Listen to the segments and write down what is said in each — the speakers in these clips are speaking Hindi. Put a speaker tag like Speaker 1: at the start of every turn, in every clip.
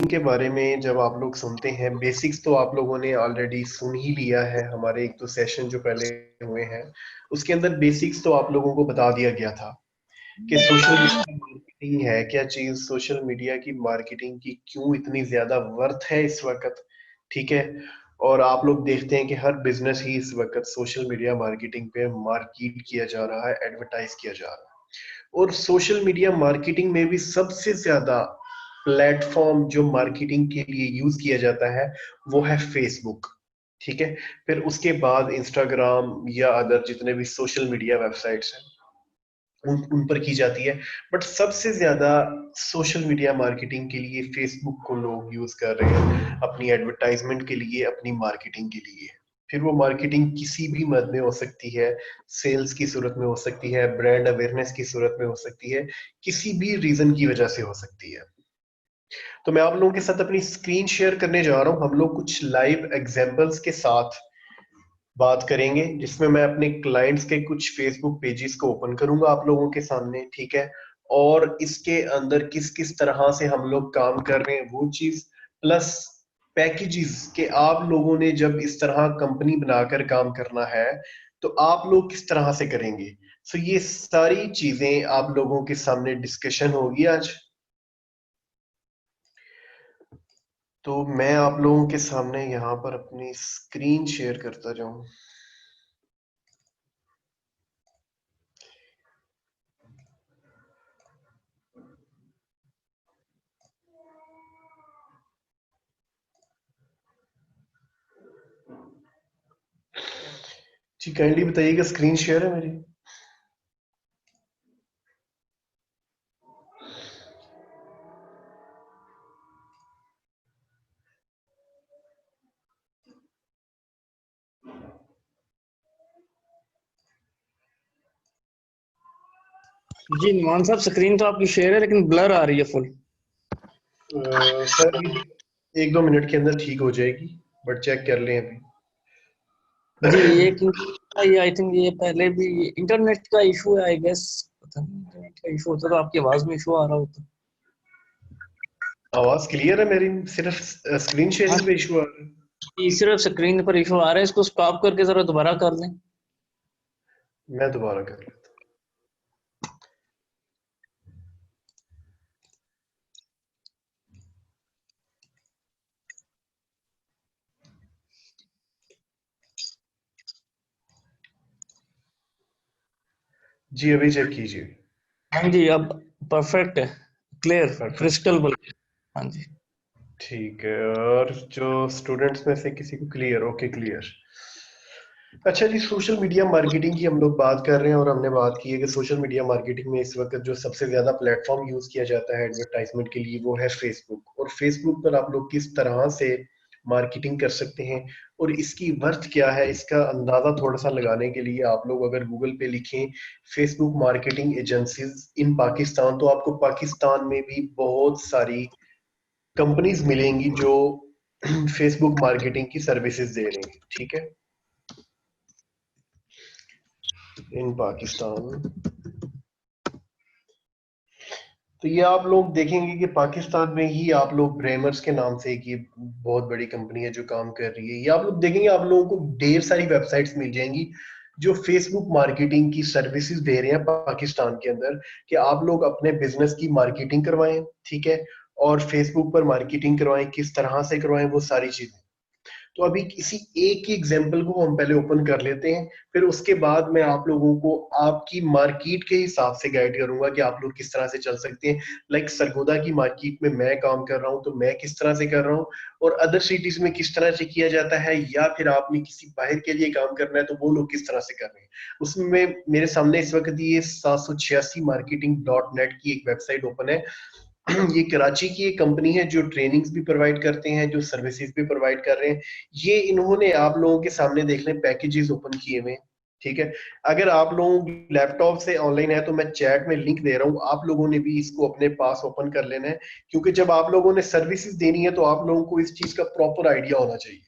Speaker 1: के बारे में जब आप लोग सुनते हैं, बेसिक्स तो आप लोगों ने ऑलरेडी सुन ही लिया है। हमारे एक दो सेशन जो पहले हुए हैं उसके अंदर बेसिक्स तो आप लोगों को बता दिया गया था कि सोशल मीडिया मार्केटिंग है क्या चीज, सोशल मीडिया की मार्केटिंग की क्यों इतनी ज्यादा वर्थ है इस वक्त। ठीक है। और आप लोग देखते हैं कि हर बिजनेस ही इस वक्त सोशल मीडिया मार्केटिंग पे मार्केट किया जा रहा है, एडवर्टाइज किया जा रहा है। और सोशल मीडिया मार्केटिंग में भी सबसे ज्यादा प्लेटफॉर्म जो मार्केटिंग के लिए यूज किया जाता है वो है फेसबुक। ठीक है। फिर उसके बाद इंस्टाग्राम या अदर जितने भी सोशल मीडिया वेबसाइट्स हैं उन पर की जाती है। बट सबसे ज्यादा सोशल मीडिया मार्केटिंग के लिए फेसबुक को लोग यूज कर रहे हैं अपनी एडवर्टाइजमेंट के लिए, अपनी मार्केटिंग के लिए। फिर वो मार्केटिंग किसी भी मद में हो सकती है, सेल्स की सूरत में हो सकती है, ब्रांड अवेयरनेस की सूरत में हो सकती है, किसी भी रीजन की वजह से हो सकती है। तो मैं आप लोगों के साथ अपनी स्क्रीन शेयर करने जा रहा हूं। हम लोग कुछ लाइव एग्जांपल्स के साथ बात करेंगे जिसमें मैं अपने क्लाइंट्स के कुछ फेसबुक पेजेस को ओपन करूंगा आप लोगों के सामने। ठीक है। और इसके अंदर किस किस तरह से हम लोग काम कर रहे हैं वो चीज, प्लस पैकेजेस के आप लोगों ने जब इस तरह कंपनी बनाकर काम करना है तो आप लोग किस तरह से करेंगे। सो ये सारी चीजें आप लोगों के सामने डिस्कशन होगी आज। तो मैं आप लोगों के सामने यहाँ पर अपनी स्क्रीन शेयर करता जाऊं। जी काइंडली बताइएगा, स्क्रीन शेयर है मेरी?
Speaker 2: जी नुमान साहब, स्क्रीन तो आपकी शेयर है लेकिन ब्लर आ रही है फुल।
Speaker 1: सर ये 1-2 मिनट के अंदर ठीक हो जाएगी, बट चेक कर लें अभी।
Speaker 2: जी ये आई थिंक ये पहले भी इंटरनेट का इशू है आई गेस। पता नहीं, इंटरनेट का इशू होता तो आपकी आवाज में इशू आ रहा होता।
Speaker 1: आवाज क्लियर है मेरी, सिर्फ स्क्रीन
Speaker 2: हाँ
Speaker 1: शेयरिंग पे इशू आ रहा है।
Speaker 2: जी, सिर्फ स्क्रीन पर इशू आ रहा है। इसको स्टॉप करके जरा दोबारा कर लें।
Speaker 1: मैं दोबारा कर लेता हूं। जी अभी चेक कीजिए।
Speaker 2: हाँ जी, अब परफेक्ट है, क्लियर,
Speaker 1: परफेक्ट।
Speaker 2: Crystal clear. हाँ जी।
Speaker 1: ठीक है। और जो स्टूडेंट्स में से किसी को क्लियर? Okay clear. अच्छा जी, सोशल मीडिया मार्केटिंग की हम लोग बात कर रहे हैं और हमने बात की है कि सोशल मीडिया मार्केटिंग में इस वक्त जो सबसे ज्यादा प्लेटफॉर्म यूज किया जाता है एडवर्टाइजमेंट के लिए वो है फेसबुक। और फेसबुक पर आप लोग किस तरह से मार्केटिंग कर सकते हैं और इसकी वर्थ क्या है, इसका अंदाजा थोड़ा सा लगाने के लिए आप लोग अगर गूगल पे लिखें Facebook marketing agencies in Pakistan, तो आपको पाकिस्तान में भी बहुत सारी कंपनीज मिलेंगी जो फेसबुक मार्केटिंग की सर्विसेज दे रही हैं। ठीक है। इन पाकिस्तान, तो ये आप लोग देखेंगे कि पाकिस्तान में ही आप लोग ब्रेमर्स के नाम से एक ये बहुत बड़ी कंपनी है जो काम कर रही है। ये आप लोग देखेंगे आप लोगों को ढेर सारी वेबसाइट्स मिल जाएंगी जो फेसबुक मार्केटिंग की सर्विसेज दे रहे हैं पाकिस्तान के अंदर कि आप लोग अपने बिजनेस की मार्केटिंग करवाएं। ठीक है। और फेसबुक पर मार्केटिंग करवाएं, किस तरह से करवाएं वो सारी चीजें। तो अभी किसी एक ही एग्जाम्पल को हम पहले ओपन कर लेते हैं, फिर उसके बाद मैं आप लोगों को आपकी मार्केट के हिसाब से गाइड करूंगा कि आप लोग किस तरह से चल सकते हैं। लाइक सरगोदा की मार्केट में मैं काम कर रहा हूं तो मैं किस तरह से कर रहा हूं, और अदर सिटीज में किस तरह से किया जाता है, या फिर आपने किसी बाहर के लिए काम करना है तो वो लोग किस तरह से कर रहे हैं। उसमें मेरे सामने इस वक्त ये 786 मार्केटिंग डॉट नेट की एक वेबसाइट ओपन है। ये कराची की एक कंपनी है जो ट्रेनिंग्स भी प्रोवाइड करते हैं, जो सर्विसेज भी प्रोवाइड कर रहे हैं। ये इन्होंने आप लोगों के सामने देख लें पैकेजेस ओपन किए हुए हैं। ठीक है। अगर आप लोग लैपटॉप से ऑनलाइन है तो मैं चैट में लिंक दे रहा हूं, आप लोगों ने भी इसको अपने पास ओपन कर लेना है, क्योंकि जब आप लोगों ने सर्विसेज देनी है तो आप लोगों को इस चीज का प्रॉपर आइडिया होना चाहिए।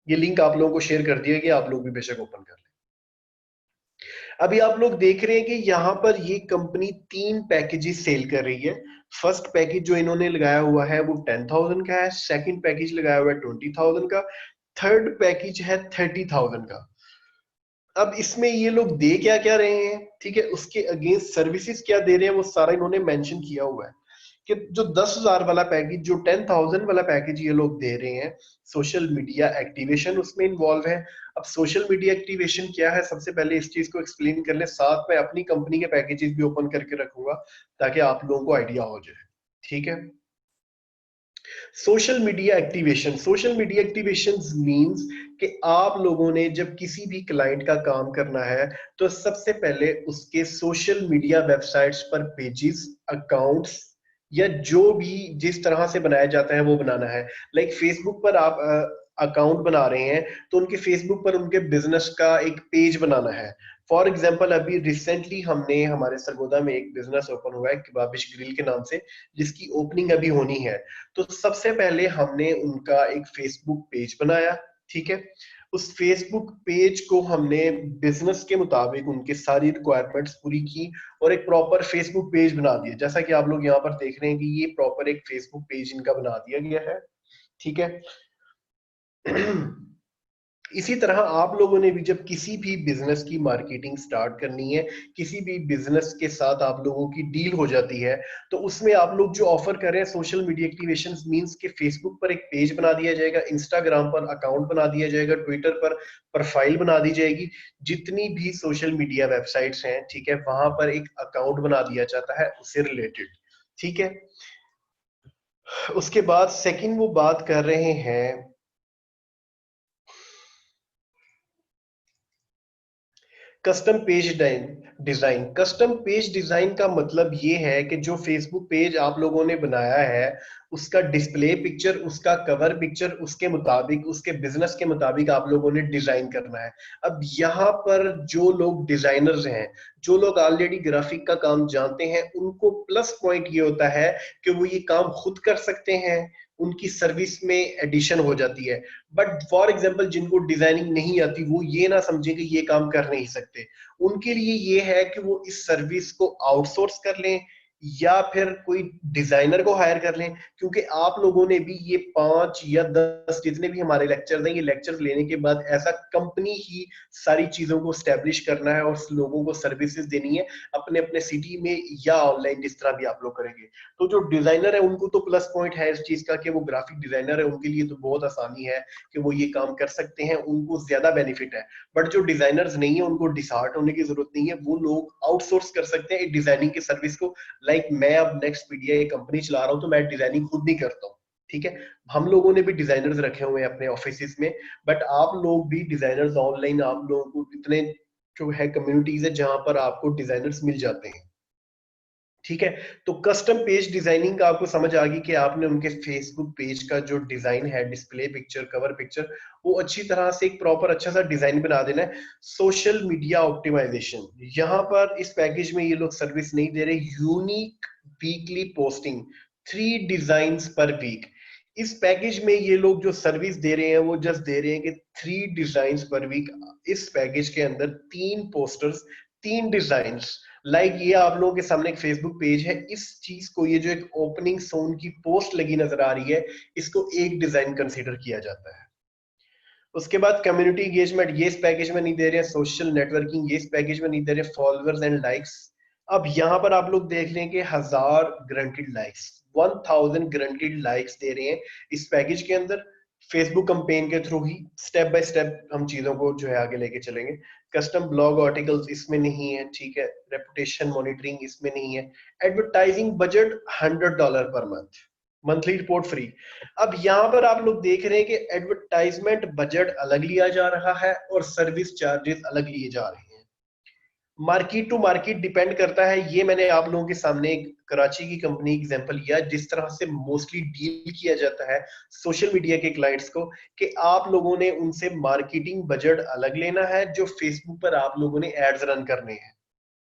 Speaker 1: ये लिंक आप लोगों को शेयर कर दिया गया, आप लोग भी बेशक ओपन कर लें। अभी आप लोग देख रहे हैं कि यहाँ पर ये कंपनी 3 पैकेजेस सेल कर रही है। फर्स्ट पैकेज जो इन्होंने लगाया हुआ है वो 10,000 का है, सेकंड पैकेज लगाया हुआ है 20,000 का, थर्ड पैकेज है 30,000 का। अब इसमें ये लोग दे क्या क्या रहे हैं, ठीक है, उसके अगेंस्ट सर्विसेज क्या दे रहे हैं वो सारा इन्होंने मेंशन किया हुआ है। कि जो 10,000 वाला पैकेज, जो 10,000 वाला पैकेज ये लोग दे रहे हैं, सोशल मीडिया एक्टिवेशन उसमें इन्वॉल्व है। अब सोशल मीडिया एक्टिवेशन क्या है, सबसे पहले इस चीज को एक्सप्लेन कर ले, साथ में अपनी कंपनी के पैकेजेस भी ओपन करके रखूंगा ताकि आप लोगों को आइडिया हो जाए, ठीक है। सोशल मीडिया एक्टिवेशन मींस कि आप लोगों ने जब किसी भी क्लाइंट का काम करना है तो सबसे पहले उसके सोशल मीडिया वेबसाइट्स पर पेजेस, अकाउंट्स या जो भी जिस तरह से बनाया जाता है वो बनाना है। लाइक फेसबुक पर आप अकाउंट बना रहे हैं तो उनके फेसबुक पर उनके बिजनेस का एक पेज बनाना है। फॉर एग्जाम्पल अभी रिसेंटली हमने हमारे सरगोदा में एक बिजनेस ओपन हुआ है किबाबिश ग्रिल के नाम से, जिसकी ओपनिंग अभी होनी है। तो सबसे पहले हमने उनका एक फेसबुक पेज बनाया, ठीक है। उस फेसबुक पेज को हमने बिजनेस के मुताबिक उनके सारी रिक्वायरमेंट्स पूरी की और एक प्रॉपर फेसबुक पेज बना दिया। जैसा कि आप लोग यहाँ पर देख रहे हैं कि ये प्रॉपर एक फेसबुक पेज इनका बना दिया गया है, ठीक है। इसी तरह आप लोगों ने भी जब किसी भी बिजनेस की मार्केटिंग स्टार्ट करनी है, किसी भी बिजनेस के साथ आप लोगों की डील हो जाती है, तो उसमें आप लोग जो ऑफर कर रहे हैं सोशल मीडिया एक्टिवेशन मींस के फेसबुक पर एक पेज बना दिया जाएगा, इंस्टाग्राम पर अकाउंट बना दिया जाएगा, ट्विटर पर प्रोफाइल बना दी जाएगी, जितनी भी सोशल मीडिया वेबसाइट्स हैं, ठीक है, वहां पर एक अकाउंट बना दिया जाता है उससे रिलेटेड, ठीक है। उसके बाद सेकंड वो बात कर रहे हैं custom page design. Custom page design का मतलब ये है कि जो फेसबुक पेज आप लोगों ने बनाया है उसका डिस्प्ले पिक्चर, उसका कवर पिक्चर उसके मुताबिक, उसके बिजनेस के मुताबिक आप लोगों ने डिजाइन करना है। अब यहाँ पर जो लोग डिजाइनर्स हैं, जो लोग ऑलरेडी ग्राफिक का काम जानते हैं, उनको प्लस पॉइंट ये होता है कि वो ये काम खुद कर सकते हैं, उनकी सर्विस में एडिशन हो जाती है। बट फॉर एग्जाम्पल जिनको डिजाइनिंग नहीं आती वो ये ना समझे कि ये काम कर नहीं सकते, उनके लिए ये है कि वो इस सर्विस को आउटसोर्स कर लें या फिर कोई डिजाइनर को हायर कर लें। क्योंकि आप लोगों ने भी ये 5 या 10 जितने भी हमारे लेक्चर हैं, ये लेक्चर लेने के बाद ऐसा कंपनी ही सारी चीजों को स्टैब्लिश करना है और लोगों को सर्विसेज देनी है अपने अपने सिटी में या ऑनलाइन, जिस तरह भी आप लोग करेंगे। तो जो डिजाइनर है उनको तो प्लस पॉइंट है इस चीज का कि वो ग्राफिक डिजाइनर है, उनके लिए तो बहुत आसानी है कि वो ये काम कर सकते हैं, उनको ज्यादा बेनिफिट है। बट जो डिजाइनर्स नहीं है उनको डिसहार्ट होने की जरूरत नहीं है, वो लोग आउटसोर्स कर सकते हैं डिजाइनिंग की सर्विस को। लाइक मैं अब नेक्स्ट मीडिया एक कंपनी चला रहा हूँ तो मैं डिजाइनिंग खुद नहीं करता हूँ, ठीक है। हम लोगों ने भी डिजाइनर्स रखे हुए हैं अपने ऑफिस में, बट आप लोग भी डिजाइनर्स ऑनलाइन, आप लोगों को इतने जो है कम्युनिटीज है जहां पर आपको डिजाइनर्स मिल जाते हैं, ठीक है। तो कस्टम पेज डिजाइनिंग का आपको समझ आ गई कि आपने उनके फेसबुक पेज का जो डिजाइन है, डिस्प्ले पिक्चर, कवर पिक्चर, वो अच्छी तरह से एक प्रॉपर अच्छा सा डिजाइन बना देना है। सोशल मीडिया ऑप्टिमाइजेशन, यहाँ पर इस पैकेज में ये लोग सर्विस नहीं दे रहे। Unique weekly posting, 3 designs per week. इस पैकेज में ये लोग जो सर्विस दे रहे हैं वो जस्ट दे रहे हैं कि 3 डिजाइन्स पर वीक। इस पैकेज के अंदर 3 पोस्टर्स, 3 डिजाइन्स। लाइक ये आप लोगों के सामने एक फेसबुक पेज है, इस चीज को, ये जो एक ओपनिंग सोन की पोस्ट लगी नजर आ रही है, इसको एक डिजाइन कंसीडर किया जाता है। उसके बाद कम्युनिटी एंगेजमेंट, ये इस पैकेज में नहीं दे रहे हैं। सोशल नेटवर्किंग, ये इस पैकेज में नहीं दे रहे। फॉलोअर्स एंड लाइक्स, अब यहाँ पर आप लोग देख रहे हैं कि 1000 ग्रंटेड लाइक्स, 1000 ग्रंटेड लाइक्स दे रहे हैं इस पैकेज के अंदर। फेसबुक कंपेन के through he step by step हम चीजों को जो है आगे लेके चलेंगे। कस्टम ब्लॉग आर्टिकल्स इसमें नहीं है, ठीक है। रेपुटेशन मॉनिटरिंग इसमें नहीं है। Advertising budget $100 per month, monthly report free. अब यहाँ पर आप लोग देख रहे हैं कि एडवर्टाइजमेंट बजट अलग लिया जा रहा है और सर्विस चार्जेस अलग लिए जा रहे हैं। मार्केट टू मार्केट डिपेंड करता है। ये मैंने आप लोगों के सामने एक कराची की कंपनी एग्जांपल लिया, जिस तरह से मोस्टली डील किया जाता है सोशल मीडिया के क्लाइंट्स को, कि आप लोगों ने उनसे मार्केटिंग बजट अलग लेना है जो फेसबुक पर आप लोगों ने एड्स रन करने हैं,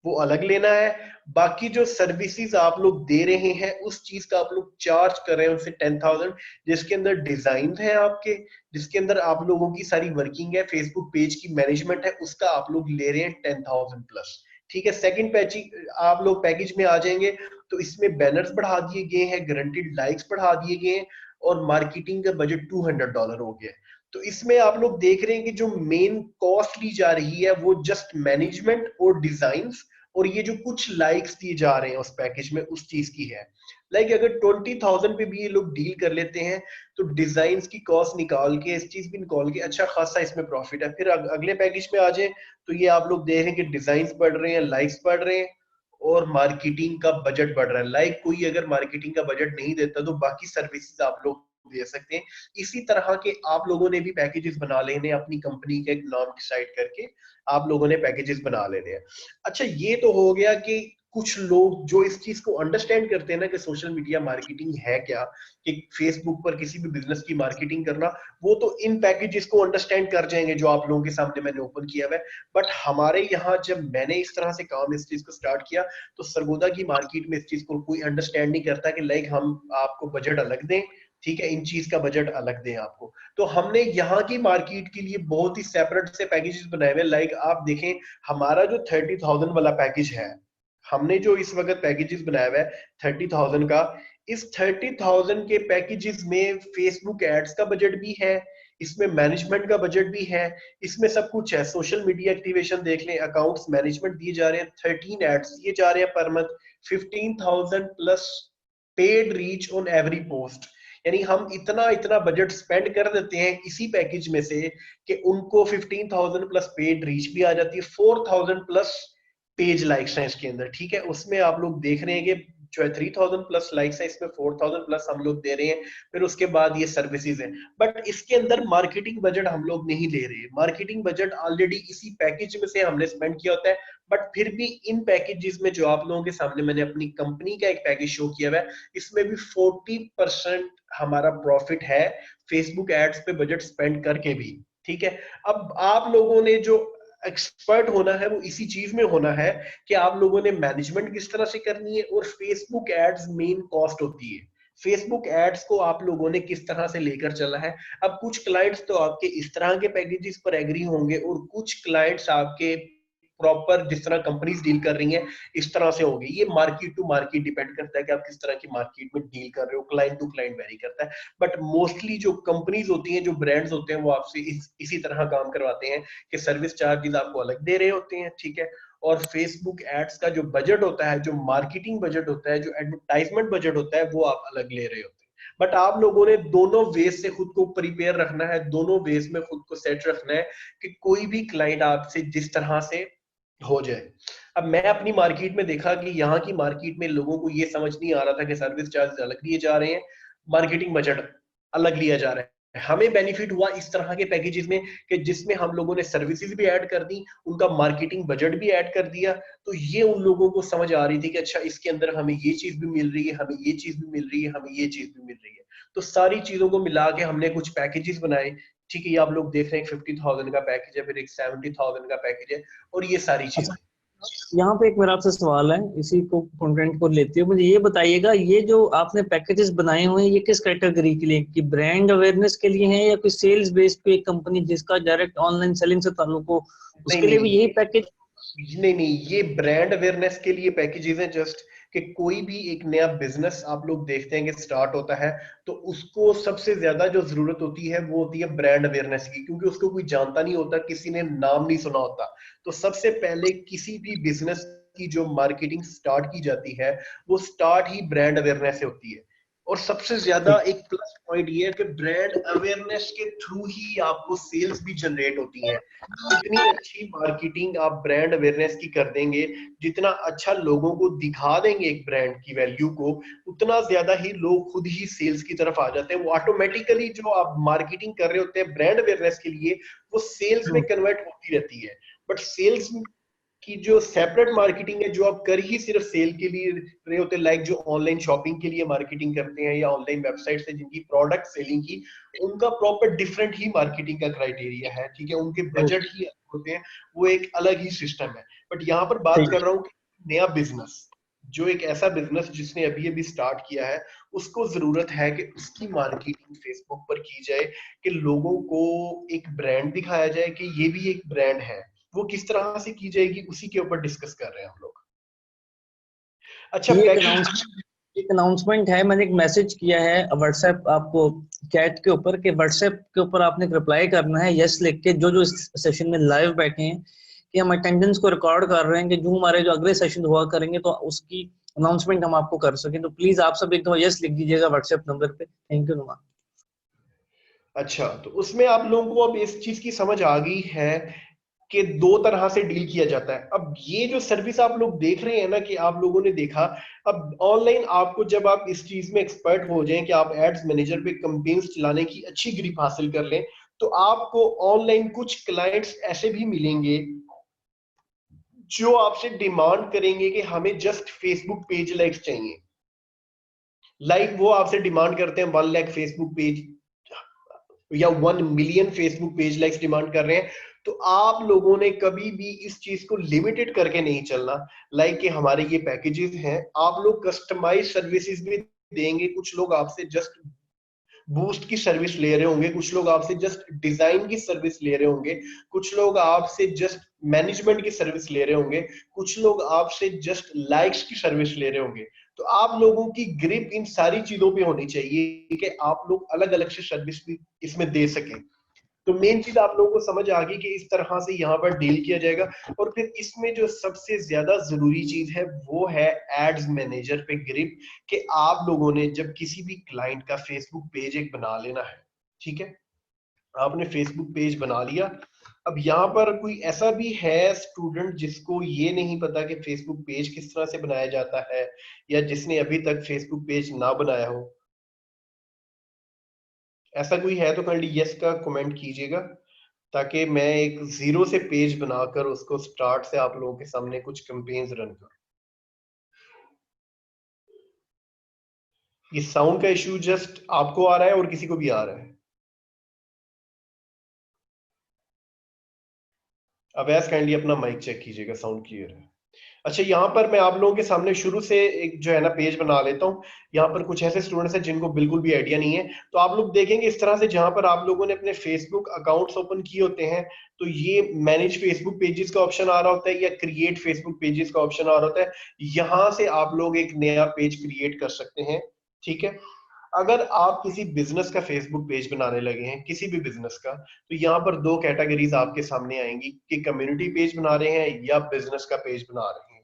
Speaker 1: वो अलग लेना है। बाकी जो सर्विसेज आप लोग दे रहे हैं उस चीज का आप लोग चार्ज कर रहे हैं उनसे 10,000, जिसके अंदर डिजाइन है आपके, जिसके अंदर आप लोगों की सारी वर्किंग है, फेसबुक पेज की मैनेजमेंट है, उसका आप लोग ले रहे हैं 10,000 प्लस। ठीक है, सेकंड पैकेज आप लोग पैकेज में आ जाएंगे तो इसमें बैनर्स बढ़ा दिए गए हैं, गारंटीड लाइक्स बढ़ा दिए गए हैं, और मार्केटिंग का बजट $200 हो गया। तो इसमें आप लोग देख रहे हैं कि जो मेन कॉस्ट ली जा रही है वो जस्ट मैनेजमेंट और डिजाइन, और ये जो कुछ लाइक्स दिए जा रहे हैं उस पैकेज में उस चीज की है। अगर 20,000 पे भी ये लोग डील कर लेते हैं तो डिजाइन की कॉस्ट निकाल के, इस चीज भी निकाल के अच्छा खासा इसमें प्रॉफिट है। फिर अगले पैकेज में आ जाए तो ये आप लोग देख रहे हैं कि डिजाइन बढ़ रहे हैं, लाइक्स बढ़ रहे हैं, और मार्केटिंग का बजट बढ़ रहा है। कोई अगर मार्केटिंग का बजट नहीं देता तो बाकी सर्विसेज आप लोग दे सकते हैं। इसी तरह के आप लोगों ने भी पैकेजेस बना लेने, अपनी कंपनी के एक नाम डिसाइड करके आप लोगों ने पैकेजेस बना लेने हैं। अच्छा, ये तो हो गया कि कुछ लोग जो इस चीज को अंडरस्टैंड करते हैं ना कि सोशल मीडिया मार्केटिंग है क्या, कि फेसबुक पर किसी भी बिजनेस की मार्केटिंग करना, वो तो इन पैकेजेस को अंडरस्टैंड कर जाएंगे जो आप लोगों के सामने मैंने ओपन किया हुआ है। बट हमारे यहाँ जब मैंने इस तरह से काम इस चीज को स्टार्ट किया तो सरगोदा की मार्केट में इस चीज को कोई अंडरस्टैंड नहीं करता कि हम आपको बजट अलग दें, ठीक है, इन चीज का बजट अलग दें आपको। तो हमने यहाँ की मार्केट के लिए बहुत ही सेपरेट से पैकेजेस बनाए हुए। आप देखें, हमारा जो 30,000 वाला पैकेज है, हमने जो इस वक्त पैकेजेस बनाया हुआ है 30,000 का, इस 30,000 के पैकेजेस में फेसबुक एड्स का बजट भी है, इसमें मैनेजमेंट का बजट भी है, इसमें सब कुछ है। सोशल मीडिया एक्टिवेशन देख लें, अकाउंट्स मैनेजमेंट दिए जा रहे हैं, 13 एड्स दिए जा रहे हैं per month, 15,000 plus paid reach on every post. यानी हम इतना इतना बजट स्पेंड कर देते हैं इसी पैकेज में से कि उनको 15,000 प्लस पेड रीच भी आ जाती है, 4,000 प्लस पेज लाइक्स हैं इसके अंदर। ठीक है, उसमें आप लोग देख रहे हैं कि जो है 3,000 प्लस लाइक्स है, इसमें 4,000 प्लस हम लोग दे रहे हैं। फिर उसके बाद ये सर्विसेज है, बट इसके अंदर मार्केटिंग बजट हम लोग नहीं ले रहे। मार्केटिंग बजट ऑलरेडी इसी पैकेज में से हमने स्पेंड किया होता है। बट फिर भी इन पैकेजेस में जो आप लोगों के सामने मैंने अपनी कंपनी का एक पैकेज शो किया हुआ है, इसमें भी 40% हमारा प्रॉफिट है फेसबुक एड्स पे बजट स्पेंड करके भी। ठीक है, अब आप लोगों ने जो एक्सपर्ट होना है वो इसी चीज में होना है कि आप लोगों ने मैनेजमेंट किस तरह से करनी है, और फेसबुक एड्स मेन कॉस्ट होती है। फेसबुक एड्स को आप लोगों ने किस तरह से लेकर चला है। अब कुछ क्लाइंट्स तो आपके इस तरह के पैकेजेस पर एग्री होंगे, और कुछ क्लाइंट्स आपके प्रॉपर जिस तरह कंपनीज डील कर रही हैं इस तरह से होगी। ये मार्केट टू मार्केट डिपेंड करता है कि आप किस तरह की मार्केट में डील कर रहे हो, क्लाइंट टू क्लाइंट वेरी करता है। बट मोस्टली जो कंपनीज होती हैं, जो ब्रांड्स होते हैं, वो आपसे इसी तरह काम करवाते हैं कि सर्विस चार्जेस आपको अलग दे रहे होते हैं। ठीक है, और फेसबुक एड्स का जो बजट होता है, जो मार्केटिंग बजट होता है, जो एडवर्टाइजमेंट बजट होता है, वो आप अलग ले रहे होते हैं। बट आप लोगों ने दोनों वेज से खुद को प्रिपेयर रखना है, दोनों वेज में खुद को सेट रखना है कि कोई भी क्लाइंट आपसे जिस तरह से हो जाए। अब मैं अपनी मार्केट में देखा कि यहाँ की मार्केट में लोगों को ये समझ नहीं आ रहा था कि सर्विस चार्ज अलग लिए जा रहे हैं, मार्केटिंग बजट अलग लिया जा रहा है। हमें बेनिफिट हुआ इस तरह के पैकेजेस में कि जिसमें हम लोगों ने सर्विसेज भी ऐड कर दी, उनका मार्केटिंग बजट भी ऐड कर दिया। तो ये उन लोगों को समझ आ रही थी कि अच्छा, इसके अंदर हमें ये चीज भी मिल रही है, हमें ये चीज भी मिल रही है, हमें ये चीज भी मिल रही है। तो सारी चीजों को मिला के हमने कुछ पैकेजेस बनाए। ठीक है, ये आप लोग देख रहे हैं 50,000 का पैकेज है, फिर एक 70,000 का पैकेज है, और ये सारी
Speaker 2: अच्छा,
Speaker 1: चीजें।
Speaker 2: यहाँ पे एक मेरा आपसे सवाल है, इसी को कंटेंट को लेते हुए मुझे ये बताइएगा, ये जो आपने पैकेजेस बनाए हुए हैं ये किस कैटेगरी के लिए, कि ब्रांड अवेयरनेस के लिए हैं या कोई सेल्स बेस्ड पे कंपनी जिसका डायरेक्ट ऑनलाइन सेलिंग से ताल्लुक हो,
Speaker 1: नहीं
Speaker 2: उसके लिए
Speaker 1: नहीं
Speaker 2: भी यही पैकेज?
Speaker 1: नहीं नहीं, ये ब्रांड अवेयरनेस के लिए पैकेजेस हैं। जस्ट कि कोई भी एक नया बिजनेस आप लोग देखते हैं कि स्टार्ट होता है, तो उसको सबसे ज्यादा जो जरूरत होती है वो होती है ब्रांड अवेयरनेस की, क्योंकि उसको कोई जानता नहीं होता, किसी ने नाम नहीं सुना होता। तो सबसे पहले किसी भी बिजनेस की जो मार्केटिंग स्टार्ट की जाती है वो स्टार्ट ही ब्रांड अवेयरनेस से होती है। और सबसे ज्यादा
Speaker 2: ठीक।
Speaker 1: एक प्लस पॉइंट ये है कि ब्रांड अवेयरनेस के थ्रू ही आपको सेल्स भी जनरेट होती है। जितनी अच्छी मार्केटिंग आप ब्रांड अवेयरनेस की कर देंगे, जितना अच्छा लोगों को दिखा देंगे एक ब्रांड की वैल्यू को, उतना ज्यादा ही लोग खुद ही सेल्स की तरफ आ जाते हैं। वो ऑटोमेटिकली जो आप मार्केटिंग कर रहे होते हैं ब्रांड अवेयरनेस के लिए, वो सेल्स में कन्वर्ट होती रहती है। बट सेल्स कि जो सेपरेट मार्केटिंग है जो आप कर ही सिर्फ सेल के लिए रहे होते, लाइक जो ऑनलाइन शॉपिंग के लिए मार्केटिंग करते हैं या ऑनलाइन वेबसाइट से जिनकी प्रोडक्ट सेलिंग की, उनका प्रॉपर डिफरेंट ही मार्केटिंग का क्राइटेरिया है, ठीक है, उनके बजट ही होते हैं, वो एक अलग ही सिस्टम है। बट यहाँ पर बात कर रहा हूँ कि नया बिजनेस, जो एक ऐसा बिजनेस जिसने अभी अभी स्टार्ट किया है, उसको जरूरत है कि उसकी मार्केटिंग फेसबुक पर की जाए, कि लोगों को एक ब्रांड दिखाया जाए कि ये भी एक ब्रांड है। वो किस तरह से की जाएगी उसी के ऊपर डिस्कस कर रहे हैं हम लोग। अच्छा,
Speaker 2: ये
Speaker 1: पैकेज।
Speaker 2: एक अनाउंसमेंट है, मैंने एक मैसेज किया है व्हाट्सएप आपको चैट के ऊपर, कि व्हाट्सएप के ऊपर आपने एक रिप्लाई करना है यस लिख के, जो जो इस सेशन में लाइव बैठे हैं, कि हम अटेंडेंस को रिकॉर्ड कर रहे हैं, कि जो हमारे जो अगले सेशन हुआ करेंगे तो उसकी अनाउंसमेंट हम आपको कर सकें। तो प्लीज आप सब एक दो यस लिख दीजिएगा व्हाट्सएप नंबर पे। थैंक यू नुमा।
Speaker 1: अच्छा, तो उसमें आप लोगों को अब इस चीज की समझ आ गई है कि दो तरह से डील किया जाता है। अब ये जो सर्विस आप लोग देख रहे हैं ना, कि आप लोगों ने देखा, अब ऑनलाइन आपको जब आप इस चीज में एक्सपर्ट हो जाएं कि आप एड्स मैनेजर पे कैंपेन्स चलाने की अच्छी ग्रिप हासिल कर लें, तो आपको ऑनलाइन कुछ क्लाइंट्स ऐसे भी मिलेंगे जो आपसे डिमांड करेंगे कि हमें जस्ट फेसबुक पेज लाइक्स चाहिए। लाइक वो आपसे डिमांड करते हैं 1 लाख फेसबुक पेज या 1 million Facebook page likes demand कर रहे हैं। तो आप लोगों ने कभी भी इस चीज को लिमिटेड करके नहीं चलना। लाइक कि हमारे ये पैकेजेस हैं, आप लोग कस्टमाइज सर्विसेज भी देंगे, कुछ लोग आपसे जस्ट बूस्ट की सर्विस ले रहे होंगे, कुछ लोग आपसे जस्ट डिजाइन की सर्विस ले रहे होंगे, कुछ लोग आपसे जस्ट मैनेजमेंट की सर्विस ले रहे होंगे, कुछ लोग आपसे जस्ट लाइक्स की सर्विस ले रहे होंगे। तो आप लोगों की ग्रिप इन सारी चीजों पे होनी चाहिए कि आप लोग अलग अलग से सर्विस भी इसमें दे सकें। तो मेन चीज आप लोगों को समझ आ गई कि इस तरह से यहाँ पर डील किया जाएगा। और फिर इसमें जो सबसे ज्यादा जरूरी चीज है वो है एड्स मैनेजर पे ग्रिप, कि आप लोगों ने जब किसी भी क्लाइंट का फेसबुक पेज एक बना लेना है, ठीक है, आपने फेसबुक पेज बना लिया। अब यहाँ पर कोई ऐसा भी है स्टूडेंट जिसको ये नहीं पता कि फेसबुक पेज किस तरह से बनाया जाता है, या जिसने अभी तक फेसबुक पेज ना बनाया हो? ऐसा कोई है तो काइंडली यस का कमेंट कीजिएगा, ताकि मैं एक जीरो से पेज बनाकर उसको स्टार्ट से आप लोगों के सामने कुछ कैंपेन्स रन करूं। ये साउंड का इशू जस्ट आपको आ रहा है और किसी को भी आ रहा है? अब ऐस काइंडली अपना माइक चेक कीजिएगा, साउंड क्लियर है? अच्छा, यहाँ पर मैं आप लोगों के सामने शुरू से एक जो है ना पेज बना लेता हूँ। यहाँ पर कुछ ऐसे स्टूडेंट्स हैं जिनको बिल्कुल भी आइडिया नहीं है, तो आप लोग देखेंगे इस तरह से, जहां पर आप लोगों ने अपने फेसबुक अकाउंट्स ओपन किए होते हैं, तो ये मैनेज फेसबुक पेजेस का ऑप्शन आ रहा होता है या क्रिएट फेसबुक पेजेस का ऑप्शन आ रहा होता है। यहाँ से आप लोग एक नया पेज क्रिएट कर सकते हैं, ठीक है। अगर आप किसी बिजनेस का फेसबुक पेज बनाने लगे हैं, किसी भी बिजनेस का, तो यहाँ पर दो कैटेगरीज आपके सामने आएंगी कि कम्युनिटी पेज बना रहे हैं या बिजनेस का पेज बना रहे हैं,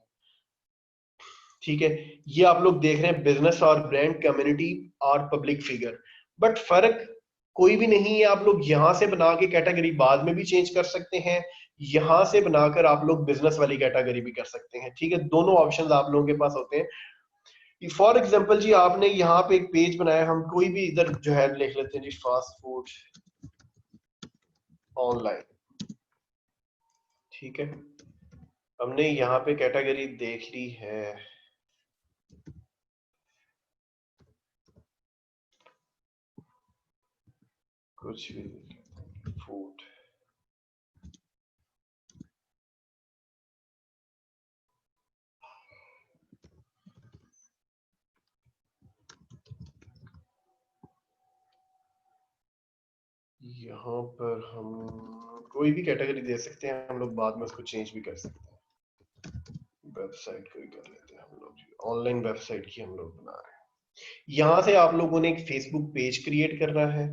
Speaker 1: ठीक है। ये आप लोग देख रहे हैं बिजनेस और ब्रांड, कम्युनिटी और पब्लिक फिगर। बट फर्क कोई भी नहीं है, आप लोग यहां से बना के कैटेगरी बाद में भी चेंज कर सकते हैं, यहां से बनाकर आप लोग बिजनेस वाली कैटेगरी भी कर सकते हैं, ठीक है। दोनों ऑप्शंस आप लोगों के पास होते हैं। फॉर एग्जांपल जी, आपने यहाँ पे एक पेज बनाया, हम कोई भी इधर जो है लिख लेते हैं जी, फास्ट फूड ऑनलाइन, ठीक है। हमने यहाँ पे कैटेगरी देख ली है, कुछ भी फूड। यहाँ पर हम कोई भी कैटेगरी दे सकते हैं, हम लोग बाद में उसको चेंज भी कर सकते हैं। वेबसाइट कोई कर लेते हैं हम लोग, ऑनलाइन वेबसाइट की हम लोग बना रहे हैं। यहाँ से आप लोगों ने एक फेसबुक पेज क्रिएट करना है,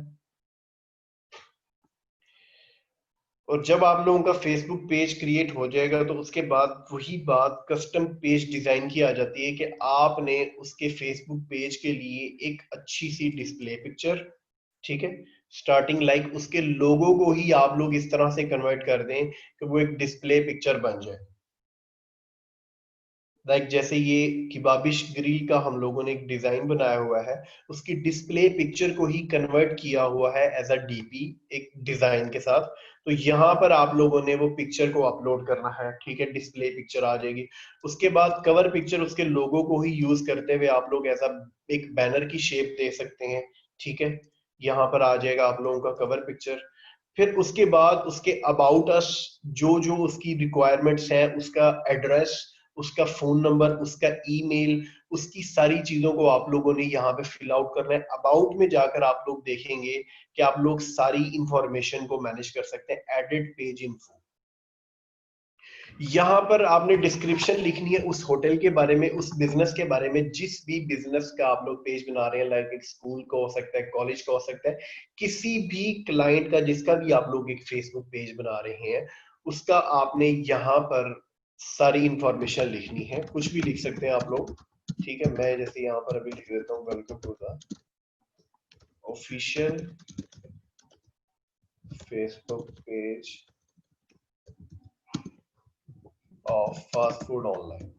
Speaker 1: और जब आप लोगों का फेसबुक पेज क्रिएट हो जाएगा तो उसके बाद वही बात कस्टम पेज डिजाइन की आ जाती है, कि आपने उसके फेसबुक पेज के लिए एक अच्छी सी डिस्प्ले पिक्चर, ठीक है, स्टार्टिंग लाइक उसके लोगो को ही आप लोग इस तरह से कन्वर्ट कर दें कि वो एक डिस्प्ले पिक्चर बन जाए। लाइक जैसे ये किबाबिश ग्रिल का हम लोगों ने एक डिजाइन बनाया हुआ है, उसकी डिस्प्ले पिक्चर को ही कन्वर्ट किया हुआ है एज अ डीपी एक डिजाइन के साथ। तो यहाँ पर आप लोगों ने वो पिक्चर को अपलोड करना है, ठीक है, डिस्प्ले पिक्चर आ जाएगी। उसके बाद कवर पिक्चर उसके लोगो को ही यूज करते हुए आप लोग ऐसा एक बैनर की शेप दे सकते हैं, ठीक है। यहाँ पर आ जाएगा आप लोगों का कवर पिक्चर। फिर उसके बाद उसके अबाउट अस जो जो उसकी रिक्वायरमेंट्स हैं, उसका एड्रेस, उसका फोन नंबर, उसका ईमेल, उसकी सारी चीजों को आप लोगों ने यहाँ पे फिल आउट करना है। अबाउट में जाकर आप लोग देखेंगे कि आप लोग सारी इंफॉर्मेशन को मैनेज कर सकते हैं। एडिट पेज इन्फो, यहाँ पर आपने डिस्क्रिप्शन लिखनी है उस होटल के बारे में, उस बिजनेस के बारे में, जिस भी बिजनेस का आप लोग पेज बना रहे हैं, लाइक एक स्कूल का हो सकता है, कॉलेज का हो सकता है, किसी भी क्लाइंट का जिसका भी आप लोग एक फेसबुक पेज बना रहे हैं, उसका आपने यहाँ पर सारी इंफॉर्मेशन लिखनी है। कुछ भी लिख सकते हैं आप लोग, ठीक है। मैं जैसे यहाँ पर अभी लिख देता हूँ, welcome to the official Facebook page of fast food online,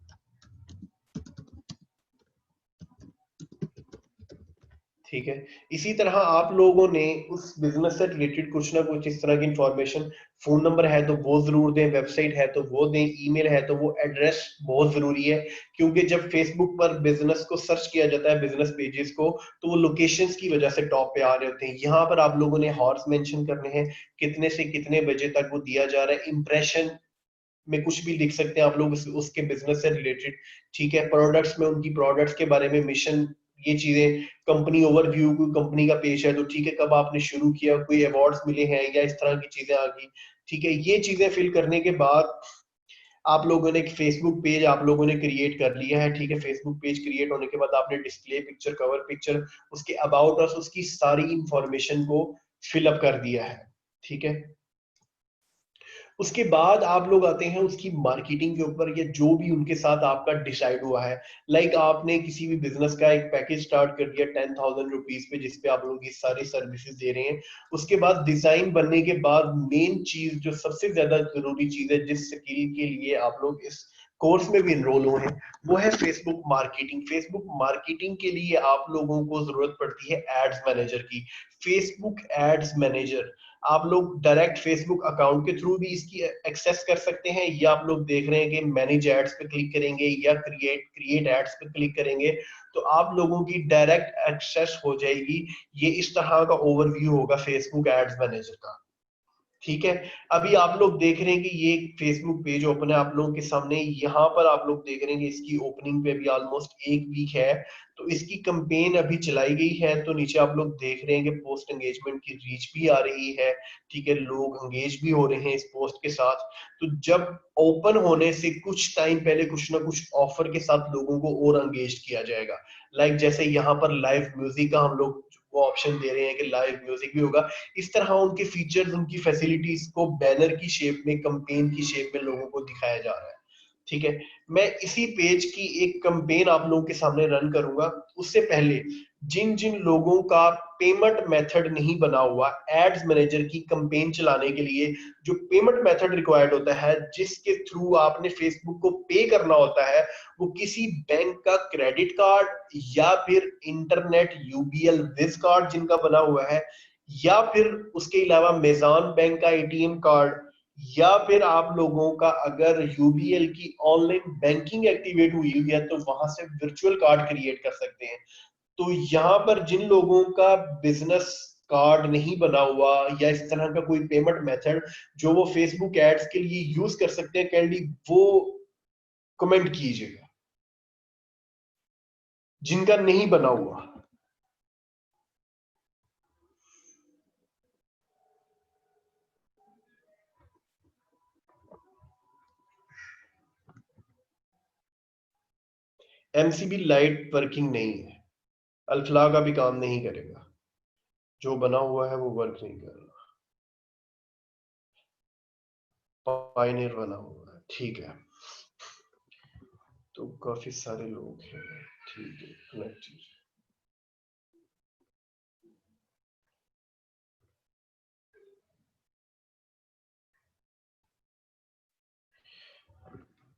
Speaker 1: ठीक है। इसी तरह आप लोगों ने उस बिजनेस से रिलेटेड कुछ ना कुछ इस तरह की इंफॉर्मेशन, फोन नंबर है तो वो जरूर दें, वेबसाइट है तो वो दें, ईमेल है तो वो, एड्रेस बहुत जरूरी है, क्योंकि जब फेसबुक पर बिजनेस को सर्च किया जाता है, बिजनेस पेजेस को, तो वो लोकेशंस की वजह से टॉप पे आ रहे होते हैं। यहाँ पर आप लोगों ने हॉर्स मेंशन करने हैं, कितने से कितने बजे तक वो दिया जा रहा है। इंप्रेशन में कुछ भी लिख सकते हैं आप लोग उसके बिजनेस से रिलेटेड, ठीक है। प्रोडक्ट्स में उनकी प्रोडक्ट्स के बारे में, मिशन, ये चीजें। कंपनी ओवरव्यू, कोई कंपनी का पेज है तो ठीक है, कब आपने शुरू किया, कोई अवार्ड्स मिले हैं या इस तरह की चीजें आ गई, ठीक है। ये चीजें फिल करने के बाद आप लोगों ने एक फेसबुक पेज आप लोगों ने क्रिएट कर लिया है, ठीक है। फेसबुक पेज क्रिएट होने के बाद आपने डिस्प्ले पिक्चर, कवर पिक्चर, उसके अबाउट अस, उसकी सारी इंफॉर्मेशन को फिलअप कर दिया है, ठीक है। उसके बाद आप लोग आते हैं उसकी मार्केटिंग के ऊपर, या जो भी उनके साथ आपका डिसाइड हुआ है। लाइक आपने किसी भी बिजनेस का एक पैकेज स्टार्ट कर दिया 10,000 रुपीज पे, जिसपे आप लोग ये सारी सर्विसेज दे रहे हैं। उसके बाद डिजाइन बनने के बाद मेन चीज जो सबसे ज्यादा जरूरी चीज है, जिस स्किल के लिए आप लोग इस कोर्स में भी इनरोल हुए हैं, वो है फेसबुक मार्केटिंग। फेसबुक मार्केटिंग के लिए आप लोगों को जरूरत पड़ती है एड्स मैनेजर की। फेसबुक एड्स मैनेजर आप लोग डायरेक्ट फेसबुक अकाउंट के थ्रू भी इसकी एक्सेस कर सकते हैं, या आप लोग देख रहे हैं कि मैनेज एड्स पे क्लिक करेंगे या क्रिएट क्रिएट एड्स पे क्लिक करेंगे तो आप लोगों की डायरेक्ट एक्सेस हो जाएगी। ये इस तरह का ओवरव्यू होगा फेसबुक एड्स मैनेजर का, ठीक है। अभी आप लोग देख रहे हैं कि ये फेसबुक पेज ओपन है आप लोगों के सामने। यहाँ पर आप लोग देख रहे हैं कि इसकी ओपनिंग पे अभी ऑलमोस्ट 1 वीक है, तो इसकी कंपेन अभी चलाई गई है। तो नीचे आप लोग देख रहे हैं कि पोस्ट एंगेजमेंट की रीच भी आ रही है, ठीक है, लोग एंगेज भी हो रहे हैं इस पोस्ट के साथ। तो जब ओपन होने से कुछ टाइम पहले कुछ ना कुछ ऑफर के साथ लोगों को और एंगेज किया जाएगा। लाइक जैसे यहाँ पर लाइव म्यूजिक का हम लोग वो ऑप्शन दे रहे हैं कि लाइव म्यूजिक भी होगा। इस तरह उनके फीचर्स, उनकी फैसिलिटीज को बैनर की शेप में, कंपेन की शेप में लोगों को दिखाया जा रहा है, ठीक है। मैं इसी पेज की एक कंपेन आप लोगों के सामने रन करूंगा। उससे पहले जिन जिन लोगों का पेमेंट मेथड नहीं बना हुआ, एड्स मैनेजर की कंपेन चलाने के लिए जो पेमेंट मेथड रिक्वायर्ड होता है, जिसके थ्रू आपने फेसबुक को पे करना होता है, वो किसी बैंक का क्रेडिट कार्ड या फिर इंटरनेट यूबीएल विज कार्ड जिनका बना हुआ है, या फिर उसके अलावा मेजान बैंक का एटीएम कार्ड, या फिर आप लोगों का अगर यूबीएल की ऑनलाइन बैंकिंग एक्टिवेट हुई है तो वहां से वर्चुअल कार्ड क्रिएट कर सकते हैं। तो यहाँ पर जिन लोगों का बिजनेस कार्ड नहीं बना हुआ या इस तरह का कोई पेमेंट मेथड जो वो फेसबुक एड्स के लिए यूज कर सकते हैं, कैंडी वो कमेंट कीजिएगा जिनका नहीं बना हुआ। एमसीबी लाइट वर्किंग नहीं है, अल्फला का भी काम नहीं करेगा, जो बना हुआ है वो वर्क नहीं कर रहा। पायनियर बना हुआ है, ठीक है। तो काफी सारे लोग हैं, ठीक है, कनेक्टेड।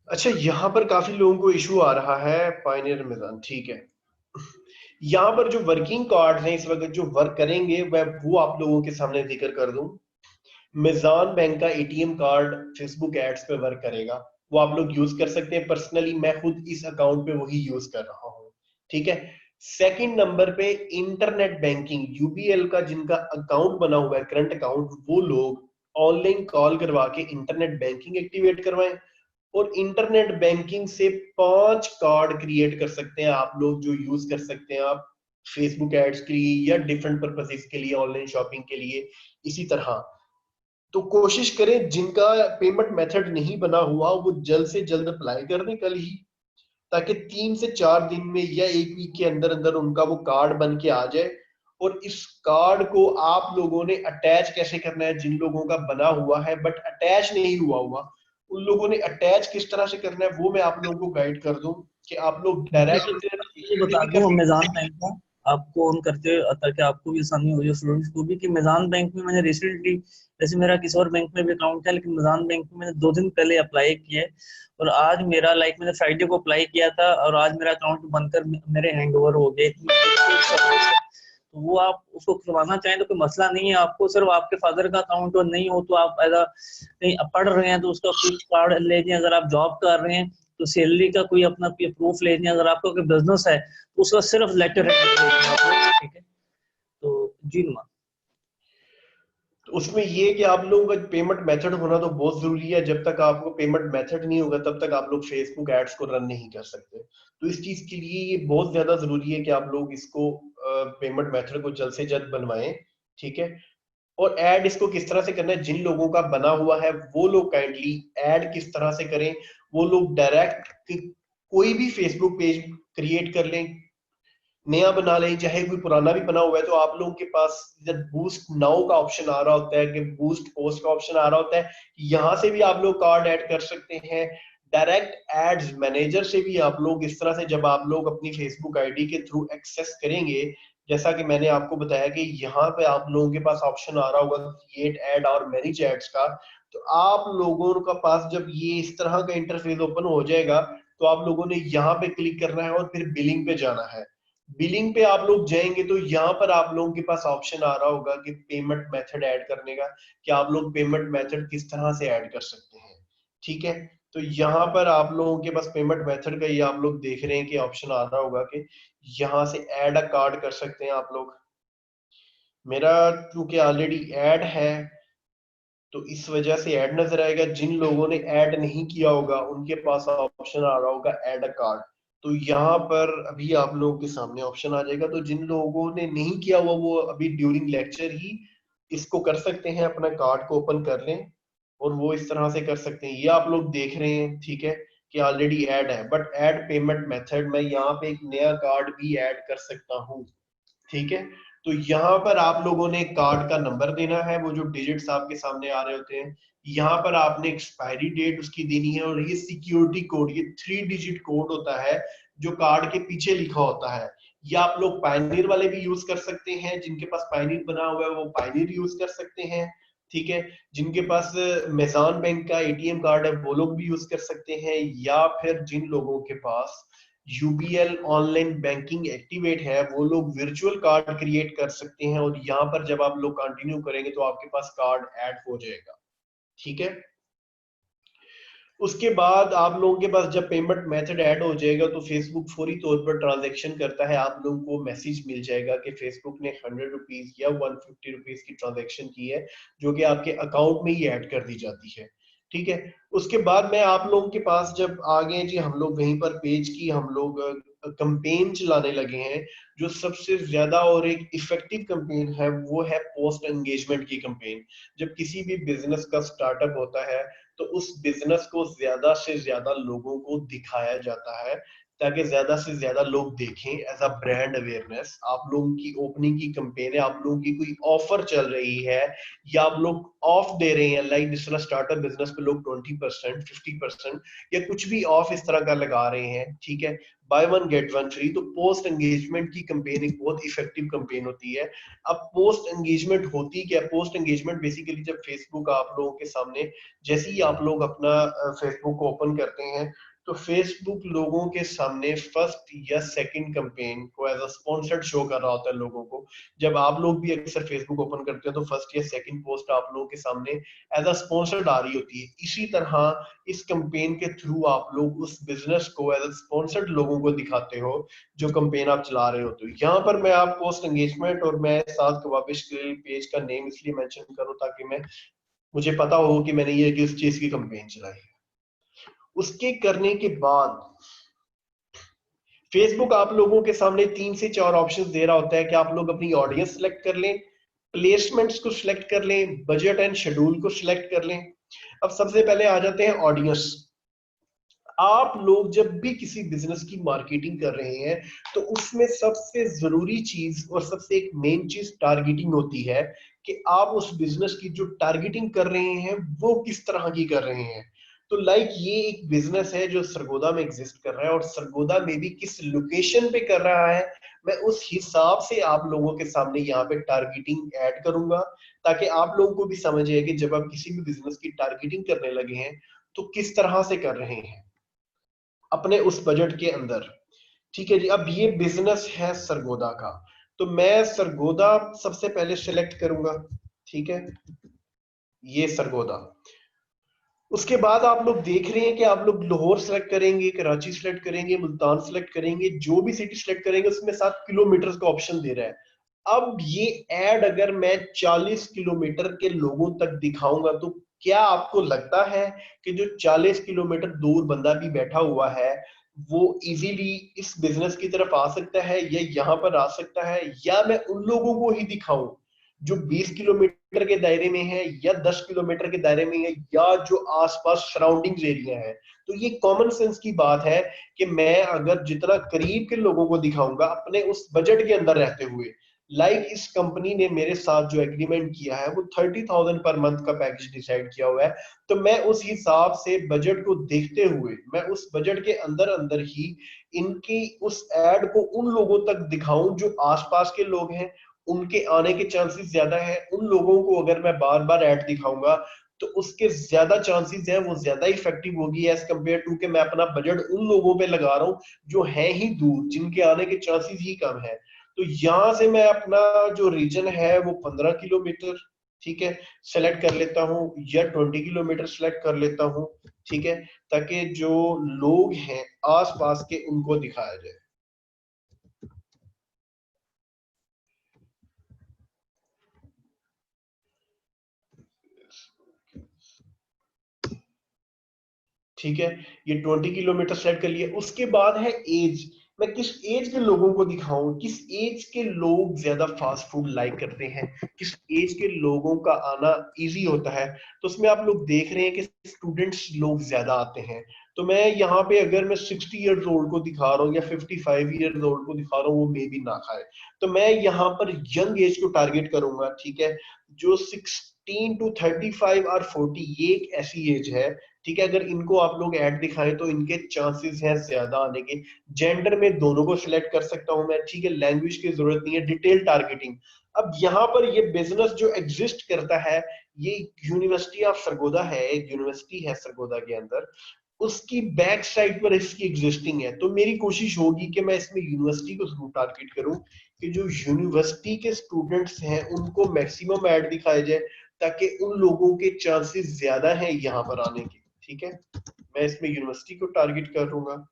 Speaker 1: अच्छा, यहाँ पर काफी लोगों को इशू आ रहा है पायनियर मिजान, ठीक है। यहाँ पर जो वर्किंग कार्ड हैं इस वक्त जो वर्क करेंगे वह वो आप लोगों के सामने जिक्र कर दूं। मिजान बैंक का एटीएम कार्ड फेसबुक एड्स पे वर्क करेगा, वो आप लोग यूज कर सकते हैं। पर्सनली मैं खुद इस अकाउंट पे वही यूज कर रहा हूँ, ठीक है। सेकंड नंबर पे इंटरनेट बैंकिंग, यूबीएल का जिनका अकाउंट बना हुआ है करंट अकाउंट, वो लोग ऑनलाइन कॉल करवा के इंटरनेट बैंकिंग एक्टिवेट करवाएं। और इंटरनेट बैंकिंग से 5 कार्ड क्रिएट कर सकते हैं आप लोग, जो यूज कर सकते हैं आप फेसबुक एड्स के लिए या डिफरेंट पर्पसेस के लिए, ऑनलाइन शॉपिंग के लिए। इसी तरह तो कोशिश करें जिनका पेमेंट मेथड नहीं बना हुआ वो जल्द से जल्द अप्लाई कर दें कल ही, ताकि 3 से 4 दिन में या एक वीक के अंदर अंदर उनका वो कार्ड बन के आ जाए। और इस कार्ड को आप लोगों ने अटैच कैसे करना है, जिन लोगों का बना हुआ है बट अटैच नहीं हुआ हुआ, उन लोगों ने अटैच किस तरह से करना है वो मैं आप लोगों को गाइड कर दूं कि आप लोग डायरेक्ट
Speaker 2: ये बता
Speaker 1: भी कर
Speaker 2: दूं
Speaker 1: सकते
Speaker 2: अमेज़न बैंक का आपको ऑन करते हुए, ताकि आपको भी आसानी हो जाए स्टूडेंट्स को भी, कि अमेज़न बैंक में मैंने रिसेंटली, जैसे मेरा किसी और बैंक में भी अकाउंट है लेकिन अमेज़न बैंक में मैंने 2 दिन पहले अप्लाई किया है। और आज मेरा मैंने फ्राइडे को अप्लाई किया था और आज मेरा अकाउंट बनकर मेरे हैंड ओवर हो गया। इतनी क्विक सर्विस है। तो वो आप उसको खुलवाना चाहें तो कोई मसला नहीं है आपको। सिर्फ आपके फादर का अकाउंट और नहीं हो तो आप एज कहीं पढ़ रहे हैं तो उसका क्विक कार्ड ले लें। अगर आप जॉब कर रहे हैं तो सैलरी का कोई अपना प्रूफ ले लें। अगर आपका कोई बिजनेस है तो उसका सिर्फ लेटर हेड ले लें आप लोग, ठीक है। तो जी नुमा।
Speaker 1: तो उसमें ये कि आप लोगों का पेमेंट मेथड होना तो बहुत जरूरी है। जब तक आपको पेमेंट मेथड नहीं होगा तब तक आप लोग फेसबुक एड्स को रन नहीं कर सकते। तो इस चीज के लिए ये बहुत ज्यादा जरूरी है कि आप लोग इसको पेमेंट मेथड को जल्द से जल्द बनवाएं, ठीक है। और ऐड इसको किस तरह से करना है, जिन लोगों का बना हुआ है वो लोग काइंडली ऐड किस तरह से करें। वो लोग डायरेक्ट कोई भी फेसबुक पेज क्रिएट कर लें, नया बना लें, चाहे कोई पुराना भी बना हुआ है। तो आप लोगों के पास जब बूस्ट नाउ का ऑप्शन आ रहा होता है कि बूस्ट पोस्ट का ऑप्शन आ रहा होता है, यहाँ से भी आप लोग कार्ड ऐड कर सकते हैं। डायरेक्ट एड्स मैनेजर से भी आप लोग इस तरह से, जब आप लोग अपनी फेसबुक आईडी के थ्रू एक्सेस करेंगे, जैसा कि मैंने आपको बताया कि यहाँ पे आप लोगों के पास ऑप्शन आ रहा होगा क्रिएट एड और मैनेज एड्स का। तो आप लोगों का पास जब ये इस तरह का इंटरफेस ओपन हो जाएगा तो आप लोगों ने यहाँ पे क्लिक करना है और फिर बिलिंग पे जाना है। बिलिंग पे आप लोग जाएंगे तो यहाँ पर आप लोगों के पास ऑप्शन आ रहा होगा कि पेमेंट मेथड ऐड करने का, कि आप लोग पेमेंट मेथड किस तरह से ऐड कर सकते हैं, ठीक है। तो यहाँ पर आप लोगों के पास पेमेंट मेथड का ये आप लोग देख रहे हैं कि ऑप्शन आ रहा होगा कि यहाँ से ऐड अ कार्ड कर सकते हैं आप लोग। मेरा क्योंकि ऑलरेडी ऐड है तो इस वजह से ऐड नजर आएगा। जिन लोगों ने ऐड नहीं किया होगा उनके पास ऑप्शन आ रहा होगा ऐड अ कार्ड। तो यहाँ पर अभी आप लोगों के सामने ऑप्शन आ जाएगा। तो जिन लोगों ने नहीं किया हुआ वो अभी ड्यूरिंग लेक्चर ही इसको कर सकते हैं, अपना कार्ड को ओपन कर लें और वो इस तरह से कर सकते हैं। ये आप लोग देख रहे हैं, ठीक है, कि ऑलरेडी ऐड है, बट ऐड पेमेंट मेथड में यहाँ पे एक नया कार्ड भी ऐड कर सकता हूँ, ठीक है। तो यहाँ पर आप लोगों ने कार्ड का नंबर देना है, वो जो डिजिट्स आपके सामने आ रहे होते हैं। यहाँ पर आपने एक्सपायरी डेट उसकी देनी है, और ये सिक्योरिटी कोड, ये 3 डिजिट कोड होता है जो कार्ड के पीछे लिखा होता है। ये आप लोग पायनियर वाले भी यूज कर सकते हैं, जिनके पास पायनियर बना हुआ है वो पायनियर यूज कर सकते हैं, ठीक है। जिनके पास मेज़ान बैंक का एटीएम कार्ड है वो लोग भी यूज कर सकते हैं, या फिर जिन लोगों के पास यूबीएल ऑनलाइन बैंकिंग एक्टिवेट है वो लोग वर्चुअल कार्ड क्रिएट कर सकते हैं। और यहाँ पर जब आप लोग कंटिन्यू करेंगे तो आपके पास कार्ड ऐड हो जाएगा, ठीक है। उसके बाद आप लोगों के पास जब पेमेंट मेथड ऐड हो जाएगा तो फेसबुक फौरी तौर पर ट्रांजैक्शन करता है। आप लोगों को मैसेज मिल जाएगा कि फेसबुक ने 100 रुपीज या 150 रुपीज की ट्रांजैक्शन की है, जो कि आपके अकाउंट में ही ऐड कर दी जाती है, ठीक है। उसके बाद मैं आप लोगों के पास जब आ गए जी, हम लोग वहीं पर पेज की हम लोग कंपेन चलाने लगे हैं। जो सबसे ज्यादा और एक इफेक्टिव कंपेन है वो है पोस्ट एंगेजमेंट की कंपेन। जब किसी भी बिजनेस का स्टार्टअप होता है तो उस बिजनेस को ज्यादा से ज्यादा लोगों को दिखाया जाता है, ताकि ज्यादा से ज्यादा लोग देखें एज अ ब्रांड अवेयरनेस। आप लोगों की ओपनिंग की कंपेन है, आप लोगों की कोई ऑफर चल रही है या आप लोग ऑफ दे रहे हैं, लाइक जिस तरह स्टार्टअप बिजनेस पे लोग 20% 50% या कुछ भी ऑफ इस तरह का लगा रहे हैं, ठीक है। By one get one free. तो पोस्ट एंगेजमेंट की कैंपेन एक बहुत इफेक्टिव कैंपेन होती है। अब पोस्ट एंगेजमेंट होती क्या है? पोस्ट एंगेजमेंट बेसिकली जब फेसबुक आप लोगों के सामने, जैसे ही आप लोग अपना फेसबुक को ओपन करते हैं, तो फेसबुक लोगों के सामने फर्स्ट या सेकंड कैंपेन को एज अ स्पॉन्सर्ड शो कर रहा होता है लोगों को। जब आप लोग भी अक्सर फेसबुक ओपन करते हैं तो फर्स्ट या सेकंड पोस्ट आप लोगों के सामने एज अ स्पॉन्सर्ड आ रही होती है। इसी तरह इस कैंपेन के थ्रू आप लोग उस बिजनेस को एज अ स्पॉन्सर्ड लोगों को दिखाते हो जो कैंपेन आप चला रहे होते हो। यहाँ पर मैं आप पोस्ट एंगेजमेंट और मैं साथ कवाबिश पेज का नेम इसलिए मेंशन करूं ताकि मैं मुझे पता हो कि मैंने ये किस चीज की कैंपेन चलाई है। उसके करने के बाद फेसबुक आप लोगों के सामने 3 से 4 ऑप्शंस दे रहा होता है कि आप लोग अपनी ऑडियंस सेलेक्ट कर लें, प्लेसमेंट्स को सिलेक्ट कर लें, बजट एंड शेड्यूल को सिलेक्ट कर लें। अब सबसे पहले आ जाते हैं ऑडियंस। आप लोग जब भी किसी बिजनेस की मार्केटिंग कर रहे हैं तो उसमें सबसे जरूरी चीज और सबसे एक मेन चीज टारगेटिंग होती है कि आप उस बिजनेस की जो टारगेटिंग कर रहे हैं वो किस तरह की कर रहे हैं। तो लाइक ये एक बिजनेस है जो सरगोदा में एग्जिस्ट कर रहा है और सरगोदा में भी किस लोकेशन पे कर रहा है, मैं उस हिसाब से आप लोगों के सामने यहाँ पे टारगेटिंग ऐड करूंगा ताकि आप लोगों को भी समझ आए कि जब आप किसी भी बिजनेस की टारगेटिंग करने लगे हैं तो किस तरह से कर रहे हैं अपने उस बजट के अंदर। ठीक है जी। अब ये बिजनेस है सरगोदा का, तो मैं सरगोदा सबसे पहले सिलेक्ट करूंगा। ठीक है, ये सरगोदा। उसके बाद आप लोग देख रहे हैं कि आप लोग लाहौर सेलेक्ट करेंगे, कराची सेलेक्ट करेंगे, मुल्तान सेलेक्ट करेंगे, जो भी सिटी सेलेक्ट करेंगे उसमें 7 किलोमीटर का ऑप्शन दे रहा है। अब ये एड अगर मैं 40 किलोमीटर के लोगों तक दिखाऊंगा तो क्या आपको लगता है कि जो 40 किलोमीटर दूर बंदा भी बैठा हुआ है वो इजीली इस बिजनेस की तरफ आ सकता है या यहाँ पर आ सकता है, या मैं उन लोगों को ही दिखाऊं जो 20 किलोमीटर के दायरे में है या 10 किलोमीटर के दायरे में है या जो आसपास सराउंडिंग्स एरिया है। तो ये कॉमन सेंस की बात है कि मैं अगर जितना करीब के लोगों को दिखाऊंगा अपने उस बजट के अंदर रहते हुए, लाइक इस कंपनी ने मेरे साथ जो एग्रीमेंट किया है वो 30,000 पर मंथ का पैकेज डिसाइड किया हुआ है, तो मैं उस हिसाब से बजट को देखते हुए मैं उस बजट के अंदर अंदर ही इनकी उस एड को उन लोगों तक दिखाऊं जो आसपास के लोग हैं, उनके आने के चांसेस ज्यादा है। उन लोगों को अगर मैं बार बार ऐड दिखाऊंगा तो उसके ज्यादा चांसेस है वो ज्यादा इफेक्टिव होगी एज कम्पेयर टू कि मैं अपना बजट उन लोगों पे लगा रहा हूँ जो है ही दूर, जिनके आने के चांसेस ही कम है। तो यहां से मैं अपना जो रीजन है वो 15 किलोमीटर, ठीक है, सेलेक्ट कर लेता हूँ या 20 किलोमीटर सेलेक्ट कर लेता हूँ। ठीक है, ताकि जो लोग हैं आसपास के उनको दिखाया जाए। ठीक है, ये 20 किलोमीटर सेट कर लिया। उसके बाद है एज, मैं किस एज के लोगों को दिखाऊं, किस एज के लोग ज्यादा फास्ट फूड लाइक करते हैं, किस एज के लोगों का आना इजी होता है। तो उसमें आप लोग देख रहे हैं कि स्टूडेंट्स लोग ज्यादा आते हैं। तो मैं यहाँ पे अगर मैं 60 ईयर्स ओल्ड को दिखा रहा हूँ या 55 ईयर्स ओल्ड को दिखा रहा हूँ वो मे भी ना खाए, तो मैं यहाँ पर यंग एज को टारगेट करूंगा। ठीक है, जो 16 टू 35 और 40 ये एक ऐसी एज है, ठीक है, अगर इनको आप लोग ऐड दिखाएं तो इनके चांसेस हैं ज्यादा आने के। जेंडर में दोनों को सिलेक्ट कर सकता हूं मैं। ठीक है, लैंग्वेज की जरूरत नहीं है, डिटेल टारगेटिंग। अब यहाँ पर ये बिजनेस जो एग्जिस्ट करता है, ये यूनिवर्सिटी ऑफ सरगोदा है, एक यूनिवर्सिटी है सरगोदा के अंदर, उसकी बैक साइड पर इसकी एग्जिस्टिंग है। तो मेरी कोशिश होगी कि मैं इसमें यूनिवर्सिटी को जरूर टारगेट करूं कि जो यूनिवर्सिटी के स्टूडेंट्स हैं उनको मैक्सिमम ऐड दिखाया जाए ताकि उन लोगों के चांसेस ज्यादा हैं यहाँ पर आने के। ठीक है, मैं इसमें यूनिवर्सिटी को टारगेट करूंगा।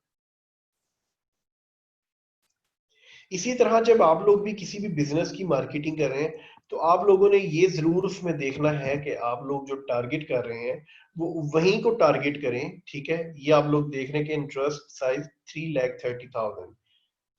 Speaker 1: इसी तरह जब आप लोग भी किसी भी बिजनेस की मार्केटिंग कर रहे हैं तो आप लोगों ने ये जरूर उसमें देखना है कि आप लोग जो टारगेट कर रहे हैं वो वहीं को टारगेट करें। ठीक है, ये आप लोग देख रहे हैं कि इंटरेस्ट साइज 3,30,000।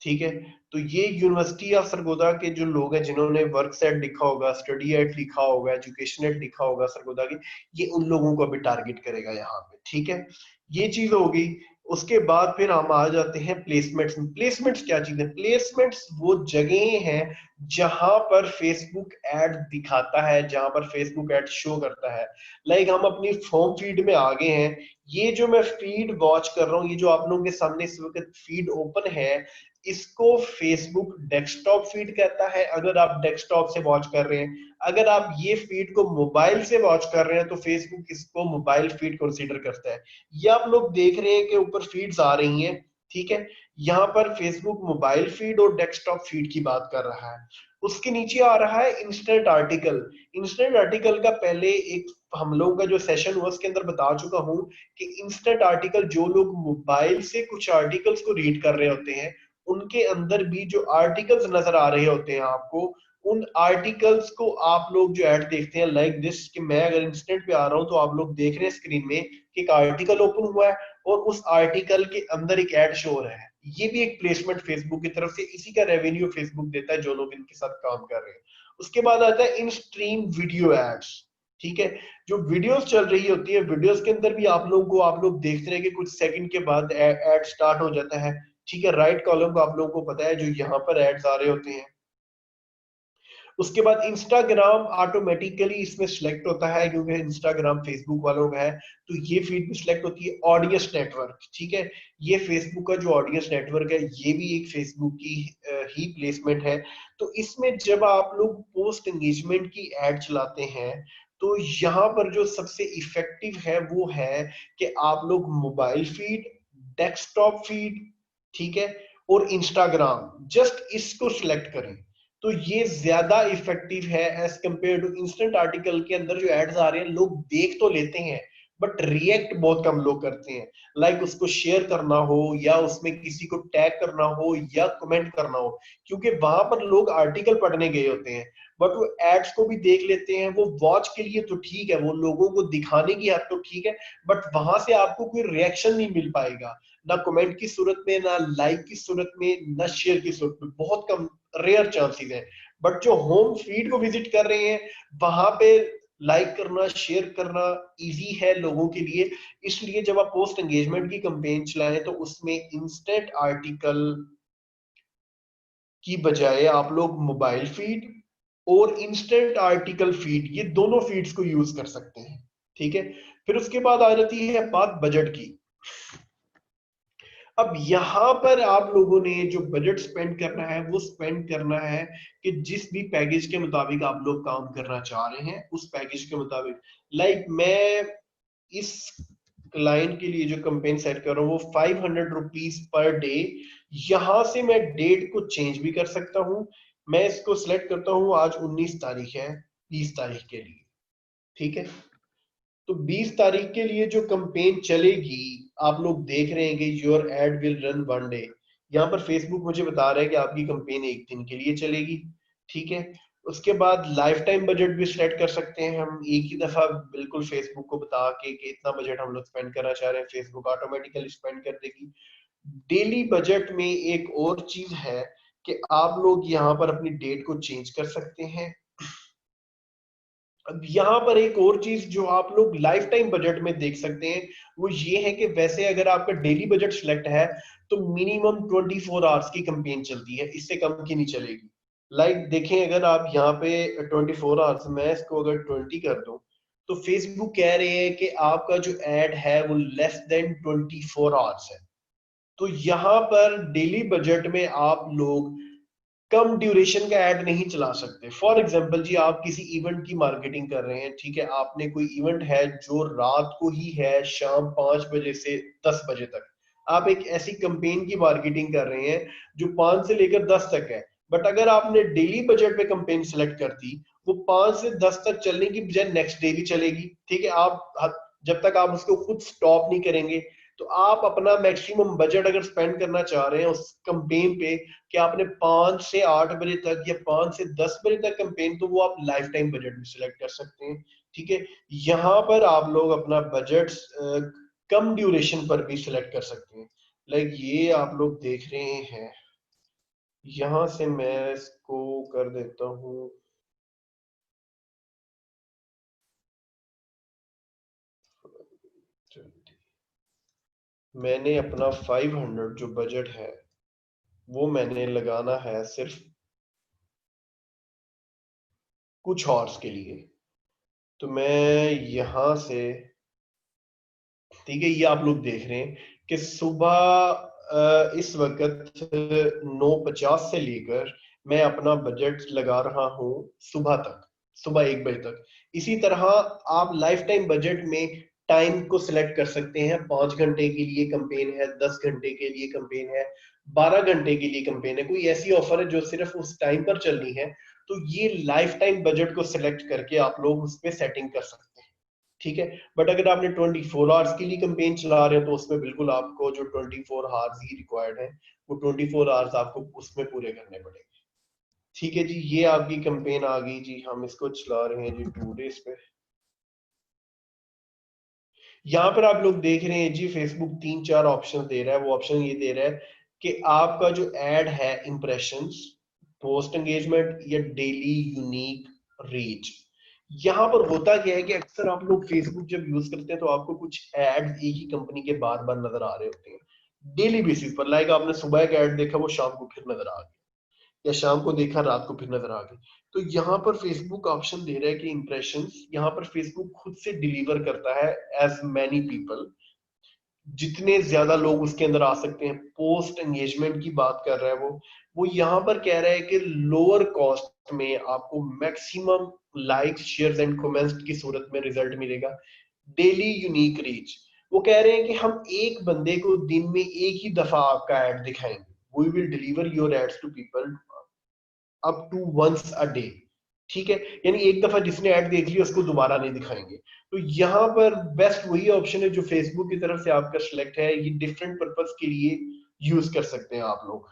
Speaker 1: ठीक है, तो ये यूनिवर्सिटी ऑफ सरगोदा के जो लोग हैं जिन्होंने वर्क सेट लिखा होगा, स्टडी एट लिखा होगा, एजुकेशन एट लिखा होगा सरगोदा की, ये उन लोगों को अभी टारगेट करेगा यहाँ पे। ठीक है, ये चीज होगी। उसके बाद फिर हम आ जाते हैं प्लेसमेंट्स। प्लेसमेंट्स क्या चीज है? प्लेसमेंट्स वो जगह हैं जहां पर फेसबुक ऐड दिखाता है, जहां पर फेसबुक ऐड शो करता है। लाइक हम अपनी होम फीड में आ गए हैं, ये जो मैं फीड वॉच कर रहा हूँ, ये जो आप लोगों के सामने इस वक्त फीड ओपन है, इसको फेसबुक डेस्कटॉप फीड कहता है अगर आप डेस्कटॉप से वॉच कर रहे हैं। अगर आप ये फीड को मोबाइल से वॉच कर रहे हैं तो फेसबुक इसको मोबाइल फीड कंसीडर करता है। ये आप लोग देख रहे हैं कि ऊपर फीड्स आ रही हैं, ठीक है, यहाँ पर फेसबुक मोबाइल फीड और डेस्कटॉप फीड की बात कर रहा है। उसके नीचे आ रहा है इंस्टेंट आर्टिकल। इंस्टेंट आर्टिकल का पहले एक हम लोगों का जो सेशन हुआ उसके अंदर बता चुका हूं कि इंस्टेंट आर्टिकल, जो लोग मोबाइल से कुछ आर्टिकल्स को रीड कर रहे होते हैं, उनके अंदर भी जो आर्टिकल्स नजर आ रहे होते हैं आपको, उन आर्टिकल्स को आप लोग जो ऐड देखते हैं लाइक दिस, कि मैं अगर इंस्टेंट पे आ रहा हूं तो आप लोग देख रहे हैं स्क्रीन में कि एक आर्टिकल ओपन हुआ है और उस आर्टिकल के अंदर एक ऐड शो हो रहा है। ये भी एक प्लेसमेंट फेसबुक की तरफ से, इसी का रेवेन्यू फेसबुक देता है जो लोग इनके साथ काम कर रहे हैं। उसके बाद आता है इन स्ट्रीम वीडियो एड्स, ठीक है, जो वीडियोस चल रही होती है, वीडियोस के अंदर भी आप लोग देखते हैं कि कुछ सेकंड के बाद ऐड स्टार्ट हो जाता है, ठीक है। राइट कॉलम को आप लोगों को पता है जो यहाँ पर एड्स आ रहे होते हैं। उसके बाद इंस्टाग्राम ऑटोमेटिकली इसमें सिलेक्ट होता है क्योंकि इंस्टाग्राम फेसबुक वालों का है, तो ये फीड भी सिलेक्ट होती है। ऑडियंस नेटवर्क, ठीक है, ये फेसबुक का जो ऑडियंस नेटवर्क है ये भी एक फेसबुक की ही प्लेसमेंट है। तो इसमें जब आप लोग पोस्ट एंगेजमेंट की एड चलाते हैं तो यहाँ पर जो सबसे इफेक्टिव है वो है कि आप लोग मोबाइल फीड, डेस्कटॉप फीड, ठीक है, और इंस्टाग्राम, जस्ट इसको सिलेक्ट करें तो ये ज्यादा इफेक्टिव है as compare to instant article के अंदर जो एड्स आ रहे हैं लोग देख तो लेते हैं बट रिएक्ट बहुत कम लोग करते हैं। लाइक उसको शेयर करना हो या उसमें किसी को टैग करना हो या कमेंट करना हो, क्योंकि वहां पर लोग आर्टिकल पढ़ने गए होते हैं बट वो एड्स को भी देख लेते हैं। वो वॉच के लिए तो ठीक है, वो लोगों को दिखाने की हद तो ठीक है, बट वहां से आपको कोई रिएक्शन नहीं मिल पाएगा, ना कमेंट की सूरत में, ना लाइक की सूरत में, ना शेयर की सूरत में, बहुत कम, रेयर चांसेस है। बट जो होम फीड को विजिट कर रहे हैं वहां पे लाइक करना, शेयर करना इजी है लोगों के लिए। इसलिए जब आप पोस्ट एंगेजमेंट की कैंपेन चलाएं तो उसमें इंस्टेंट आर्टिकल की बजाय आप लोग मोबाइल फीड और इंस्टेंट आर्टिकल फीड, ये दोनों फीड्स को यूज कर सकते हैं, ठीक है। फिर उसके बाद आ जाती है बात बजट की। अब यहां पर आप लोगों ने जो बजट स्पेंड करना है वो स्पेंड करना है कि जिस भी पैकेज के मुताबिक आप लोग काम करना चाह रहे हैं उस पैकेज के मुताबिक। लाइक मैं इस क्लाइंट के लिए जो कैंपेन सेट कर रहा हूँ वो 500 रुपीज पर डे, यहां से मैं डेट को चेंज भी कर सकता हूं। मैं इसको सिलेक्ट करता हूं, आज 19 तारीख है, 20 तारीख के लिए, ठीक है। तो 20 तारीख के लिए जो कैंपेन चलेगी, आप लोग देख रहे हैं कि your add will run 1 day. यहाँ पर फेसबुक मुझे बता रहा है कि आपकी कैंपेन एक दिन के लिए चलेगी, ठीक है। उसके बाद लाइफ टाइम बजट भी सेट कर सकते हैं हम एक ही दफा, बिल्कुल फेसबुक को बता के कि इतना बजट हम लोग स्पेंड करना चाह रहे हैं, फेसबुक ऑटोमेटिकली स्पेंड कर देगी। डेली बजट में एक और चीज है कि आप लोग यहाँ पर अपनी डेट को चेंज कर सकते हैं। अब यहाँ पर एक और चीज जो आप लोग लाइफ टाइम बजट में देख सकते हैं वो ये है कि वैसे अगर आपका डेली बजट सिलेक्ट है तो मिनिमम 24 आवर्स की कैंपेन चलती है, इससे कम की नहीं चलेगी। लाइक देखें, अगर आप यहाँ पे 24 आवर्स, मैं इसको अगर 20 कर दूं तो फेसबुक कह रहे हैं कि आपका जो एड है वो लेस देन 24 आवर्स है। तो यहाँ पर डेली बजट में आप लोग कम ड्यूरेशन का ऐड नहीं चला सकते। फॉर एग्जांपल जी, आप किसी इवेंट की मार्केटिंग कर रहे हैं, ठीक है, आपने कोई इवेंट है जो रात को ही है, शाम 5 बजे से 10 बजे तक, आप एक ऐसी कैंपेन की मार्केटिंग कर रहे हैं जो 5 से लेकर 10 तक है। बट अगर आपने डेली बजट पे कैंपेन सेलेक्ट कर दी, वो 5 से 10 तक चलने की बजाय नेक्स्ट डे भी चलेगी, ठीक है। आप जब तक आप उसको खुद स्टॉप नहीं करेंगे, तो आप अपना मैक्सिमम बजट अगर स्पेंड करना चाह रहे हैं उस कैंपेन पे कि आपने 5 से 8 बजे तक या 5 से 10 बजे तक कैंपेन, तो वो आप लाइफ टाइम बजट भी सिलेक्ट कर सकते हैं, ठीक है। यहाँ पर आप लोग अपना बजट कम ड्यूरेशन पर भी सिलेक्ट कर सकते हैं। लाइक ये आप लोग देख रहे हैं, यहां से मैं इसको कर देता हूँ मैंने अपना 500 जो बजट है वो मैंने लगाना है सिर्फ कुछ हॉर्स के लिए। तो मैं यहां से, ठीक है, ये आप लोग देख रहे हैं कि सुबह इस वक्त 9:50 से लेकर मैं अपना बजट लगा रहा हूं सुबह तक, सुबह 1 बजे तक। इसी तरह आप लाइफ टाइम बजट में टाइम को सिलेक्ट कर सकते हैं। 5 घंटे के लिए कंपेन है, 10 घंटे के लिए कंपेन है, 12 घंटे के लिए कंपेन है, कोई ऐसी ऑफर है जो सिर्फ उस टाइम पर चलनी है। तो ये लाइफ टाइम बजट को सिलेक्ट करके आप लोग उस पर सेटिंग कर सकते हैं, ठीक है। बट अगर आपने 24 आवर्स के लिए कंपेन चला रहे हो तो उसमें बिल्कुल आपको जो 24 आवर्स ही रिक्वायर्ड है वो 24 आवर्स आपको उसमें पूरे करने पड़ेंगे। ठीक है जी, ये आपकी कंपेन आ गई जी, हम इसको चला रहे हैं जी 2 डेज पे। यहाँ पर आप लोग देख रहे हैं जी फेसबुक 3-4 ऑप्शन दे रहा है। वो ऑप्शन ये दे रहा है कि आपका जो एड है, इंप्रेशंस, पोस्ट एंगेजमेंट या डेली यूनिक रीच। यहाँ पर होता क्या है कि अक्सर आप लोग फेसबुक जब यूज करते हैं तो आपको कुछ एड एक ही कंपनी के बार बार नजर आ रहे होते हैं डेली बेसिस पर। लाइक आपने सुबह का एड देखा, वो शाम को फिर नजर आ गया, या शाम को देखा रात को फिर नजर आ गई। तो यहाँ पर फेसबुक ऑप्शन दे रहा है कि इंप्रेशंस, यहाँ पर फेसबुक खुद से डिलीवर करता है एज मैनी पीपल, जितने ज्यादा लोग उसके अंदर आ सकते हैं। पोस्ट एंगेजमेंट की बात कर रहा है वो यहाँ पर कह रहा है कि लोअर कॉस्ट में आपको maximum likes, shares and comments की सूरत में रिजल्ट मिलेगा। डेली यूनिक रीच, वो कह रहे हैं कि हम एक बंदे को दिन में एक ही दफा आपका एड दिखाएंगे। We will deliver your ads to people up to once a day, ठीक है। यानी एक दफा जिसने ऐड देख लिया उसको दोबारा नहीं दिखाएंगे। तो यहाँ पर बेस्ट वही ऑप्शन है जो फेसबुक की तरफ से आपका सिलेक्ट है। ये डिफरेंट पर्पस के लिए यूज कर सकते हैं आप लोग।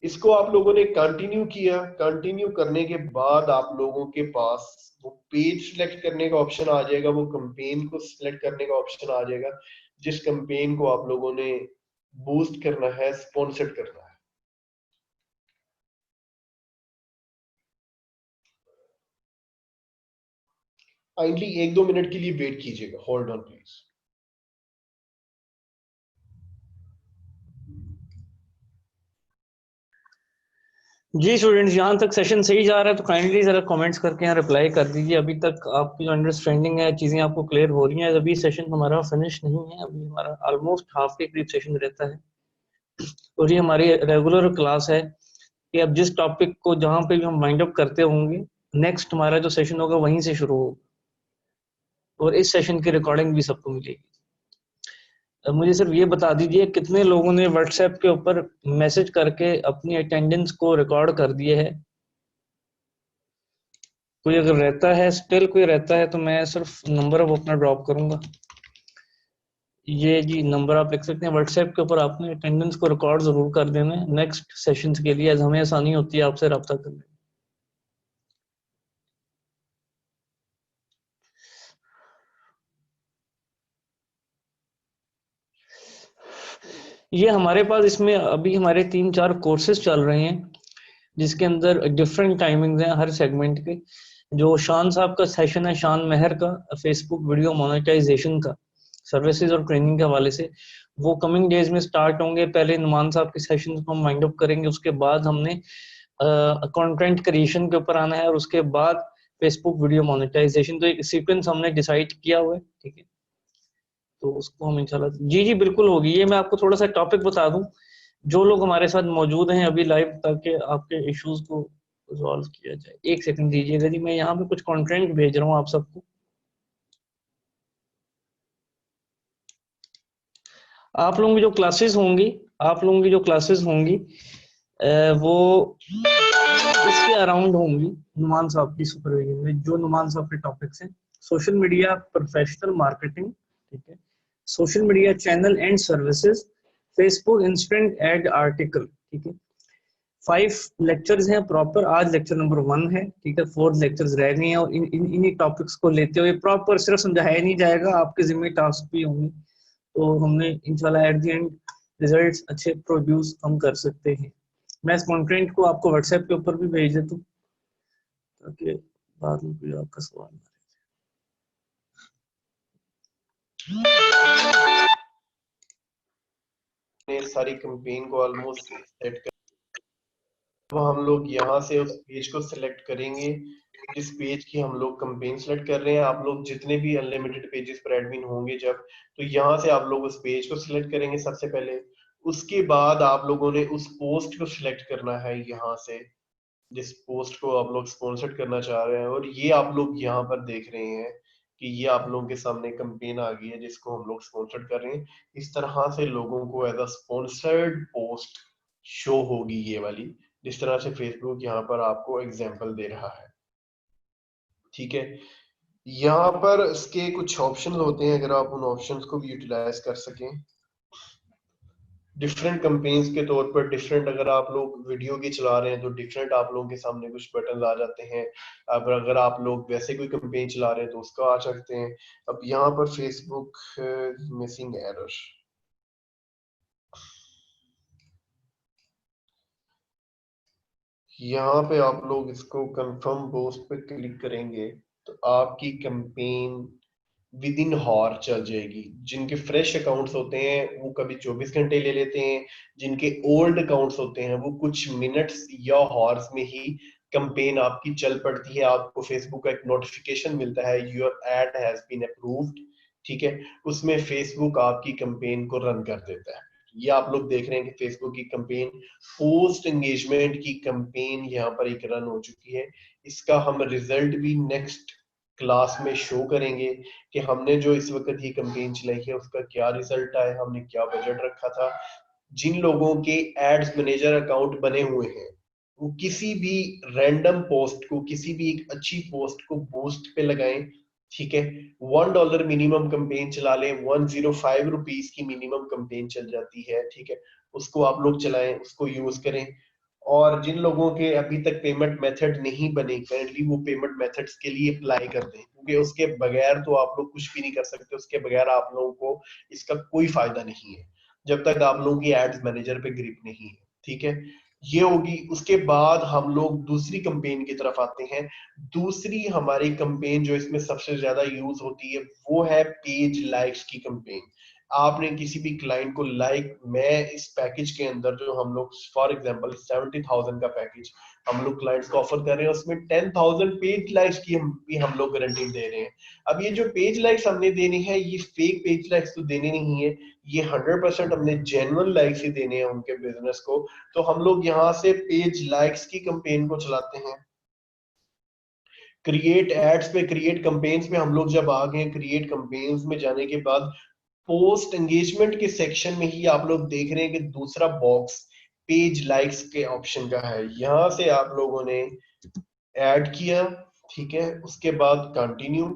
Speaker 1: इसको आप लोगों ने कंटिन्यू किया, कंटिन्यू करने के बाद आप लोगों के पास वो पेज सिलेक्ट करने का ऑप्शन आ जाएगा, वो कंपेन को सिलेक्ट करने का ऑप्शन आ जाएगा, जिस कंपेन को आप लोगों ने बूस्ट करना है, स्पॉन्सर्ड करना है। काइंडली 1-2 मिनट के लिए वेट कीजिएगा, होल्ड ऑन प्लीज।
Speaker 2: जी स्टूडेंट्स, यहाँ तक सेशन सही जा रहा है तो काइंडली जरा कमेंट्स करके यहाँ रिप्लाई कर दीजिए। अभी तक आपकी जो अंडरस्टैंडिंग है, चीज़ें आपको क्लियर हो रही हैं। अभी सेशन हमारा फिनिश नहीं है, अभी हमारा ऑलमोस्ट हाफ के करीब सेशन रहता है। और ये हमारी रेगुलर क्लास है कि अब जिस टॉपिक को जहाँ पे भी हम वाइंड अप करते होंगे, नेक्स्ट हमारा जो सेशन होगा वहीं से शुरू होगा, और इस सेशन की रिकॉर्डिंग भी सबको मिलेगी। अब मुझे सिर्फ ये बता दीजिए कितने लोगों ने व्हाट्सएप के ऊपर मैसेज करके अपनी अटेंडेंस को रिकॉर्ड कर दिए है। कोई अगर रहता है, स्टिल कोई रहता है, तो मैं सिर्फ नंबर अब अपना ड्रॉप करूंगा। ये जी नंबर आप लिख सकते हैं व्हाट्सएप के ऊपर। आपने अटेंडेंस को रिकॉर्ड जरूर कर देना है नेक्स्ट सेशंस के लिए, हमें आसानी होती है आपसे रब्ता करने। ये हमारे पास इसमें अभी हमारे 3-4 कोर्सेज चल रहे हैं, जिसके अंदर डिफरेंट टाइमिंग्स हैं हर सेगमेंट के। जो शान साहब का सेशन है, शान मेहर का, फेसबुक वीडियो मोनेटाइजेशन का, सर्विसेज और ट्रेनिंग के हवाले से, वो कमिंग डेज में स्टार्ट होंगे। पहले नुमान साहब के सेशन को हम वाइंड अप करेंगे, उसके बाद हमने कंटेंट क्रिएशन के ऊपर आना है, और उसके बाद फेसबुक वीडियो मोनेटाइजेशन। तो एक सीक्वेंस हमने डिसाइड किया हुआ है, ठीक है। तो उसको हम इंशाल्लाह, जी जी बिल्कुल होगी। ये मैं आपको थोड़ा सा टॉपिक बता दूं, जो लोग हमारे साथ मौजूद हैं अभी लाइव, ताकि आपके इश्यूज को रिजॉल्व किया जाए। एक सेकंड दीजिएगा जी, मैं यहाँ पे कुछ कंटेंट भेज रहा हूँ आप सबको। आप लोगों की जो क्लासेस होंगी, आप लोगों की जो क्लासेस होंगी वो इसके अराउंड होंगी, नुमान साहब की सुपरविजन में। जो नुमान साहब के टॉपिक्स हैं, सोशल मीडिया प्रोफेशनल मार्केटिंग, ठीक है, social media channel and services, Facebook instant ad article, ठीक है। 5 लेक्चर्स हैं प्रॉपर। आज लेक्चर नंबर 1 है, ठीक है। 4 लेक्चर्स रह गए हैं, और इन्हीं टॉपिक्स को लेते हुए प्रॉपर सिर्फ समझाया नहीं जाएगा, आपके जिम्मे टास्क भी होंगे। तो हमने इंशाल्लाह एट द एंड रिजल्ट्स अच्छे प्रोड्यूस हम कर सकते हैं। मैं इस कंटेंट को आपको व्हाट्सएप के ऊपर भी भेज देता हूँ, ताकि बाद में कोई आपका सवाल ना रहे।
Speaker 1: ने सारी कैंपेन को ऑलमोस्ट सेट कर, तो हम लोग यहाँ से उस पेज को सिलेक्ट करेंगे जिस पेज की हम लोग कैंपेन सेलेक्ट कर रहे हैं। आप लोग जितने भी अनलिमिटेड पेजेस पर एडमिन होंगे जब, तो यहाँ से आप लोग उस पेज को सिलेक्ट करेंगे सबसे पहले। उसके बाद आप लोगों ने उस पोस्ट को सिलेक्ट करना है यहाँ से, जिस पोस्ट को आप लोग स्पॉन्सर करना चाह रहे हैं। और ये आप लोग यहाँ पर देख रहे हैं कि ये आप लोगों के सामने कैंपेन आ गई है जिसको हम लोग स्पॉन्सर कर रहे हैं। इस तरह से लोगों को as a sponsored post show होगी ये वाली, जिस तरह से फेसबुक यहाँ पर आपको एग्जांपल दे रहा है। ठीक है, यहाँ पर इसके कुछ ऑप्शंस होते हैं, अगर आप उन ऑप्शंस को भी यूटिलाइज कर सकें। डिफरेंट कंपेन्स के तौर पर डिफरेंट, अगर आप लोग वीडियो की चला रहे हैं तो डिफरेंट आप लोगों के सामने कुछ बटन आ जाते हैं। अब अगर आप लोग वैसे कोई कंपेन चला रहे हैं तो उसका आ सकते हैं। अब यहाँ पर फेसबुक मिसिंग एरर, यहाँ पे आप लोग इसको कंफर्म पोस्ट पे क्लिक करेंगे तो आपकी कंपेन विद इन हॉर चल जाएगी। जिनके फ्रेश अकाउंट्स होते हैं वो कभी 24 घंटे ले लेते हैं, जिनके ओल्ड अकाउंट्स होते हैं वो कुछ मिनट्स या हॉर्स में ही कंपेन आपकी चल पड़ती है। आपको फेसबुक का एक नोटिफिकेशन मिलता है, your ad has been approved. ठीक है, उसमें फेसबुक आपकी कंपेन को रन कर देता है। ये आप लोग देख रहे हैं कि फेसबुक की कंपेन, पोस्ट एंगेजमेंट की कंपेन यहाँ पर एक रन हो चुकी है। इसका हम रिजल्ट भी नेक्स्ट क्लास में शो करेंगे कि हमने जो इस वक्त ये कैंपेन चलाई है उसका क्या रिजल्ट आया, हमने क्या बजट रखा था। जिन लोगों के एड्स मैनेजर अकाउंट बने हुए हैं वो किसी भी रैंडम पोस्ट को, किसी भी एक अच्छी पोस्ट को बूस्ट पे लगाएं। ठीक है, $1 मिनिमम कैंपेन चला लें, 105 रुपीज की मिनिमम कैंपेन चल जाती है। ठीक है, उसको आप लोग चलाएं, उसको यूज करें। और जिन लोगों के अभी तक पेमेंट मेथड नहीं बने, काइंडली वो पेमेंट मेथड्स के लिए अप्लाई कर दें, क्योंकि उसके बगैर तो आप लोग कुछ भी नहीं कर सकते। उसके बगैर आप लोगों को इसका कोई फायदा नहीं है जब तक आप लोगों की एड्स मैनेजर पे ग्रिप नहीं है। ठीक है, ये होगी। उसके बाद हम लोग दूसरी कंपेन की तरफ आते हैं। दूसरी हमारी कंपेन जो इसमें सबसे ज्यादा यूज होती है वो है पेज लाइक्स की कंपेन। आपने किसी भी क्लाइंट को लाइक, मैं इस पैकेज के अंदर जो हम लोग फॉर एग्जांपल 70,000 का पैकेज हम लोग क्लाइंट्स को ऑफर कर रहे हैं, उसमें 10,000 पेज लाइक्स की हम लोग गारंटी दे रहे हैं। अब ये जो पेज लाइक्स हमने देनी है ये फेक पेज लाइक्स तो देने नहीं है, ये 100% हमने जेन्युइन लाइक्स ही देने हैं उनके बिजनेस को। तो हम लोग यहाँ से पेज लाइक्स की कंपेन को चलाते हैं। क्रिएट एड्स पे, क्रिएट कंपेन्स में हम लोग जब आ गए, क्रिएट कंपेन्स में जाने के बाद पोस्ट एंगेजमेंट के सेक्शन में ही आप लोग देख रहे हैं कि दूसरा बॉक्स पेज लाइक्स के ऑप्शन का है। यहां से आप लोगों ने ऐड किया, ठीक है, उसके बाद कंटिन्यू,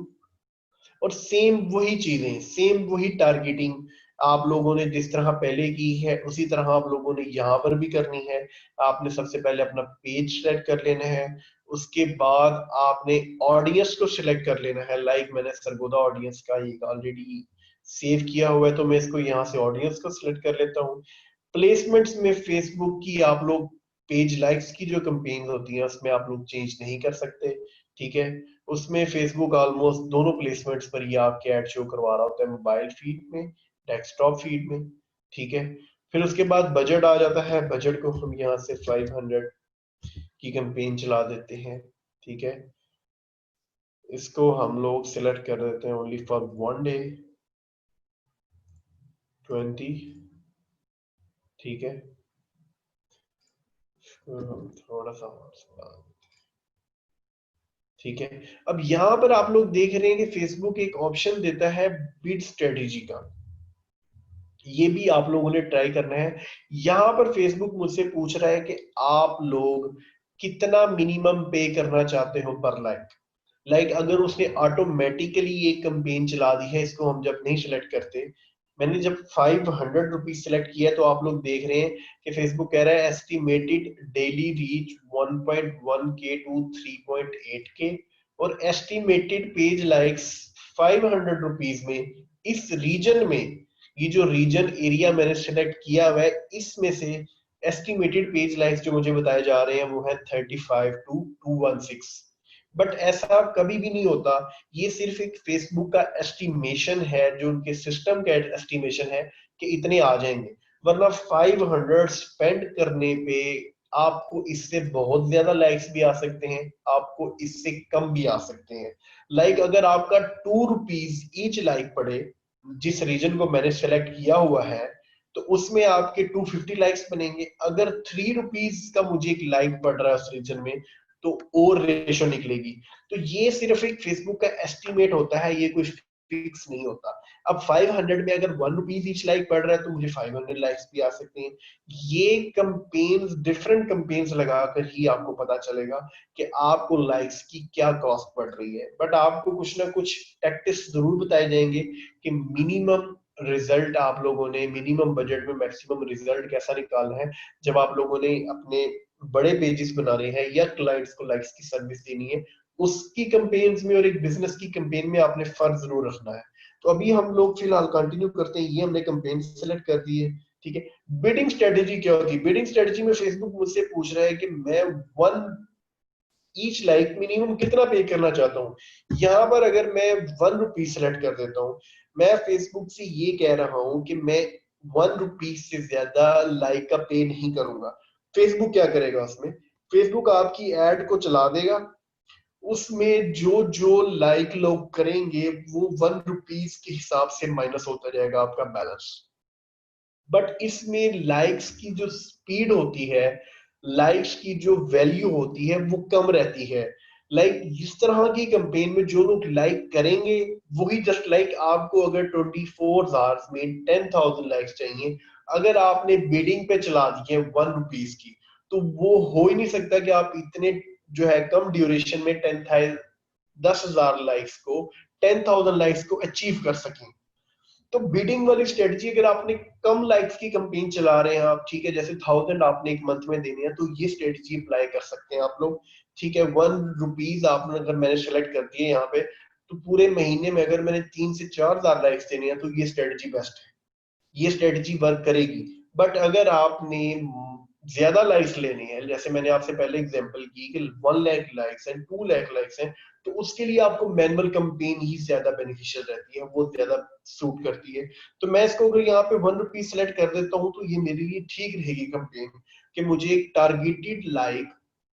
Speaker 1: और सेम वही चीजें, सेम वही टारगेटिंग आप लोगों ने जिस तरह पहले की है उसी तरह आप लोगों ने यहाँ पर भी करनी है। आपने सबसे पहले अपना पेज सेलेक्ट कर लेना है, उसके बाद आपने ऑडियंस को सिलेक्ट कर लेना है। लाइक मैंने सरगोदा ऑडियंस का एक ऑलरेडी सेव किया हुआ है तो मैं इसको यहाँ से ऑडियंस को सिलेक्ट कर लेता हूँ। प्लेसमेंट्स में फेसबुक की आप लोग पेज लाइक्स की जो कंपेन होती है उसमें आप लोग चेंज नहीं कर सकते। ठीक है, उसमें फेसबुक ऑलमोस्ट दोनों प्लेसमेंट्स पर ये आपके ऐड शो करवा रहा होता है, मोबाइल फीड में, डेस्कटॉप फीड में। ठीक है, फिर उसके बाद बजट आ जाता है। बजट को हम यहाँ से 500 की कैंपेन चला देते हैं। ठीक है, इसको हम लोग सिलेक्ट कर देते हैं ओनली फॉर 1 डे 20। ठीक है, हम थोड़ा सा ठीक है। अब यहाँ पर आप लोग देख रहे हैं कि फेसबुक एक ऑप्शन देता है बिड स्ट्रेटेजी का, ये भी आप लोगों ने ट्राई करना है। यहाँ पर फेसबुक मुझसे पूछ रहा है कि आप लोग कितना मिनिमम पे करना चाहते हो पर लाइक अगर उसने ऑटोमेटिकली एक कंपेन चला दी है, इसको हम जब नहीं सिलेक्ट करते, मैंने जब 500 रुपीज सिलेक्ट किया तो आप लोग देख रहे हैं कि फेसबुक कह रहा है एस्टिमेटेड डेली रीच 1.1 के टू 3.8 के, और एस्टिमेटेड पेज लाइक्स 500 रुपीज में इस रीजन में, ये जो रीजन एरिया मैंने सिलेक्ट किया हुआ है इसमें से एस्टिमेटेड पेज लाइक्स जो मुझे बताए जा रहे हैं वो है 35 टू 216। बट ऐसा कभी भी नहीं होता, ये सिर्फ एक फेसबुक का एस्टिमेशन है, जो उनके सिस्टम का एस्टिमेशन है कि इतने आ जाएंगे। वरना 500 स्पेंड करने पे आपको इससे बहुत ज्यादा लाइक्स भी आ सकते हैं, आपको इससे कम भी आ सकते हैं। लाइक अगर आपका 2 रुपीज ईच लाइक पड़े, जिस रीजन को मैंने सेलेक्ट किया हुआ है, तो उसमें आपके 250 लाइक्स बनेंगे। अगर 3 रुपीज का मुझे एक लाइक पड़ रहा है उस रीजन में, तो और रेशो निकलेगी। तो ये सिर्फ एक फेसबुक का एस्टिमेट होता है, ये कोई फिक्स नहीं होता। अब 500 में अगर 1 रुपीज ईच लाइक पड़ रहा है, तो मुझे 500 लाइक्स भी आ सकते हैं। ये कंपेन्स, डिफरेंट कंपेन्स लगाकर ही आपको पता चलेगा कि आपको लाइक्स की क्या कॉस्ट पड़ रही है। बट आपको कुछ ना कुछ टैक्टिक्स जरूर बताए जाएंगे कि मिनिमम रिजल्ट आप लोगों ने, मिनिमम बजट में मैक्सिमम रिजल्ट कैसा निकालना है। जब आप लोगों ने अपने बड़े पेजेस बनाने हैं या क्लाइंट्स को लाइक्स की सर्विस देनी है, उसकी कंपेन्स में और एक बिजनेस की कंपेन में आपने फर्क जरूर रखना है। तो अभी हम लोग फिलहाल कंटिन्यू करते हैं। ये हमने कंपेन सेलेक्ट कर दी है, ठीक है। बिडिंग स्ट्रेटेजी क्या होती है? बिडिंग स्ट्रेटेजी में फेसबुक मुझसे पूछ रहा है कि मैं 1 ईच लाइक मिनिमम कितना पे करना चाहता हूँ। यहाँ पर अगर मैं 1 रुपीज सेलेक्ट कर देता हूँ, मैं फेसबुक से ये कह रहा हूँ कि मैं 1 रुपीज से ज्यादा लाइक का पे नहीं करूंगा। फेसबुक क्या करेगा उसमें? फेसबुक आपकी एड को चला देगा, उसमें जो जो लाइक लोग करेंगे वो 1 रुपीज के हिसाब से माइनस होता जाएगा आपका बैलेंस। बट इसमें लाइक्स की जो स्पीड होती है, लाइक्स की जो वैल्यू होती है, वो कम रहती है। लाइक इस तरह की कैंपेन में जो लोग लाइक करेंगे, वही जस्ट लाइक आपको अगर 24 आवर्स में 10,000 लाइक्स चाहिए, अगर आपने बिडिंग पे चला दी है 1 रुपीज की, तो वो हो ही नहीं सकता कि आप इतने जो है कम ड्यूरेशन में 10,000 लाइक्स को, 10,000 लाइक्स को अचीव कर सकें। तो बिडिंग वाली स्ट्रेटजी, अगर आपने कम लाइक्स की कैंपेन चला रहे हैं आप, ठीक है, जैसे 1000 आपने एक मंथ में देने हैं, तो ये स्ट्रेटजी अप्लाई कर सकते हैं आप लोग, ठीक है। 1 रुपीज आपने अगर मैंने सेलेक्ट कर दिए यहाँ पे, तो पूरे महीने में अगर मैंने 3 से 4 हजार लाइक्स देने हैं, तो ये स्ट्रेटजी बेस्ट है, ये स्ट्रेटजी वर्क करेगी। बट अगर आपने ज्यादा लाइक्स लेनी है, जैसे मैंने आपसे पहले एग्जांपल की कि 1 लाख लाइक्स हैं, 2 लाख लाइक्स हैं, तो उसके लिए आपको मैनुअल कैंपेन ही ज्यादा बेनिफिशियल रहती है, वो ज्यादा सूट करती है। तो मैं इसको अगर यहाँ पे 1 रुपीज सेलेक्ट कर देता हूँ, तो ये मेरे लिए ठीक रहेगी कैंपेन, कि मुझे एक टारगेटेड लाइक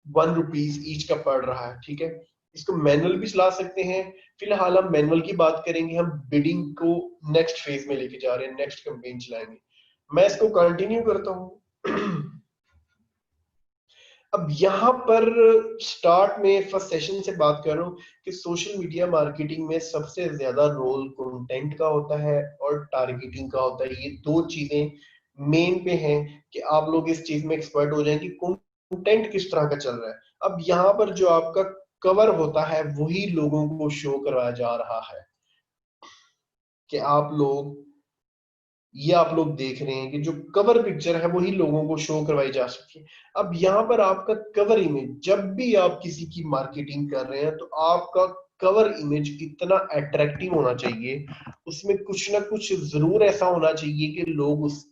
Speaker 1: 1 रुपीज ईच का पड़ रहा है, ठीक है। इसको मैनुअल भी चला सकते हैं। फिलहाल हम मैनुअल की बात करेंगे, हम बिडिंग को नेक्स्ट फेज में लेके जा रहे हैं, नेक्स्ट कैंपेन चलाएंगे। मैं इसको कंटिन्यू करता हूँ। अब यहाँ पर स्टार्ट में फर्स्ट सेशन से बात कर रहा हूँ कि सोशल मीडिया मार्केटिंग में सबसे ज्यादा रोल कंटेंट का होता है और टारगेटिंग का होता है। ये दो चीजें मेन पे हैं कि आप लोग इस चीज में एक्सपर्ट हो जाएं कि कंटेंट किस तरह का चल रहा है। अब यहाँ पर जो आपका कवर होता है, वही लोगों को शो करवाया जा रहा है कि आप लोग, ये आप लोग देख रहे हैं कि जो कवर पिक्चर है वही लोगों को शो करवाई जा सकती है। अब यहाँ पर आपका कवर इमेज, जब भी आप किसी की मार्केटिंग कर रहे हैं, तो आपका कवर इमेज इतना अट्रैक्टिव होना चाहिए, उसमें कुछ ना कुछ जरूर ऐसा होना चाहिए कि लोग उस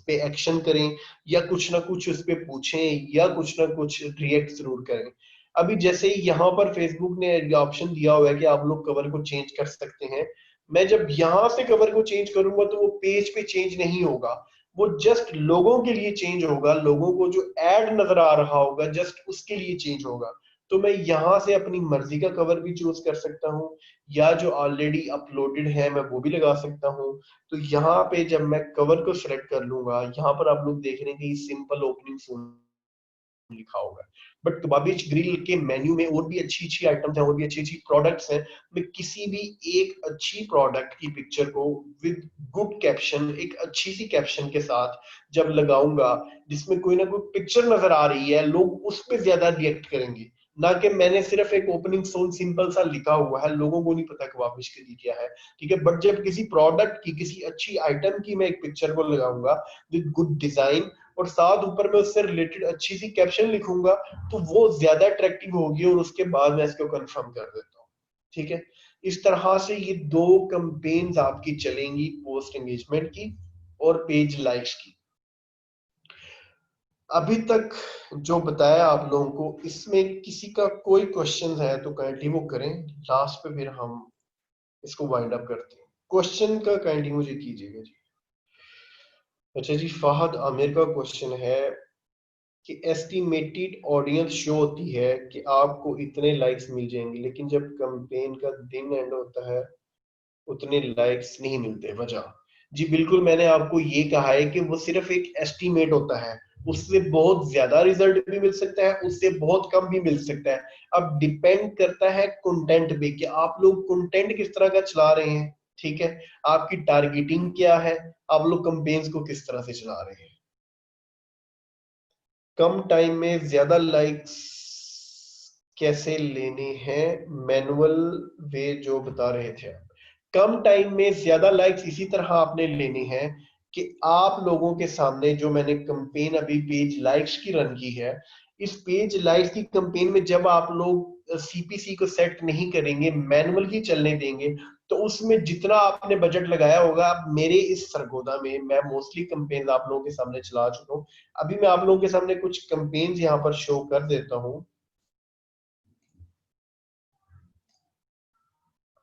Speaker 1: पे एक्शन करें, या कुछ ना कुछ उस पे पूछें, या कुछ ना कुछ रिएक्ट जरूर करें। अभी जैसे यहाँ पर फेसबुक ने ऑप्शन दिया हुआ है कि आप लोग कवर को चेंज कर सकते हैं। मैं जब यहां से कवर को चेंज करूंगा, तो वो पेज पे चेंज नहीं होगा, वो जस्ट लोगों के लिए चेंज होगा, लोगों को जो एड नजर आ रहा होगा जस्ट उसके लिए चेंज होगा। तो मैं यहाँ से अपनी मर्जी का कवर भी चूज कर सकता हूँ, या जो ऑलरेडी अपलोडेड है मैं वो भी लगा सकता हूँ। तो यहाँ पे जब मैं कवर को सिलेक्ट कर लूंगा, यहाँ पर आप लोग देख रहे हैं कि सिंपल ओपनिंग लिखा होगा। बट कबाबिश ग्रिल के मेन्यू में और भी अच्छी अच्छी आइटम्स हैं, और भी अच्छी अच्छी प्रोडक्ट्स हैं। मैं किसी भी एक अच्छी प्रोडक्ट की पिक्चर को विद गुड कैप्शन, एक अच्छी सी कैप्शन के साथ जब लगाऊंगा, जिसमें कोई ना कोई पिक्चर नजर आ रही है, लोग उस पर ज्यादा रिएक्ट करेंगे। ना कि मैंने सिर्फ एक ओपनिंग सोन सिंपल सा लिखा हुआ है, लोगों को नहीं पता कबाबिश ग्रिल क्या है, ठीक है। बट जब किसी प्रोडक्ट की, किसी अच्छी आइटम की मैं एक पिक्चर को लगाऊंगा विद गुड डिजाइन, और साथ ऊपर में उससे रिलेटेड अच्छी सी कैप्शन लिखूंगा, तो वो ज्यादा अट्रैक्टिव होगी, और उसके बाद मैं इसको कंफर्म कर देता हूँ, ठीक है। इस तरह से ये दो कैंपेन्स आपकी चलेंगी, पोस्ट एंगेजमेंट की और पेज लाइक्स की। अभी तक जो बताया आप लोगों को, इसमें किसी का कोई क्वेश्चन है तो काइंडली वो करें, लास्ट पे फिर हम इसको वाइंड अप करते हैं। क्वेश्चन का काइंडली मुझे कीजिएगा जी। अच्छा जी, फहद आमिर का क्वेश्चन है कि एस्टिमेटेड ऑडियंस शो होती है कि आपको इतने लाइक्स मिल जाएंगे, लेकिन जब कैंपेन का दिन एंड होता है उतने लाइक्स नहीं मिलते, वजह? जी बिल्कुल, मैंने आपको ये कहा है कि वो सिर्फ एक एस्टीमेट होता है, उससे बहुत ज्यादा रिजल्ट भी मिल सकता है, उससे बहुत कम भी मिल सकता है। अब डिपेंड करता है कंटेंट पे कि आप लोग कंटेंट किस तरह का चला रहे हैं। ठीक है, आपकी टारगेटिंग क्या है, आप लोग कैंपेन्स को किस तरह से चला रहे हैं। कम टाइम में ज्यादा लाइक्स कैसे लेने हैं, मैनुअल वे जो बता रहे थे आप। कम टाइम में ज्यादा लाइक्स इसी तरह आपने लेने हैं कि आप लोगों के सामने जो मैंने कंपेन अभी पेज लाइक्स की रन की है, इस पेज लाइक्स की कंपेन में जब आप लोग सीपीसी को सेट नहीं करेंगे, मैनुअल ही चलने देंगे, तो उसमें जितना आपने बजट लगाया होगा, अब मेरे इस सरगोदा में मैं मोस्टली कंपेन आप लोगों के सामने चला चुका हूँ। अभी मैं आप लोगों के सामने कुछ कंपेन्स यहाँ पर शो कर देता हूँ।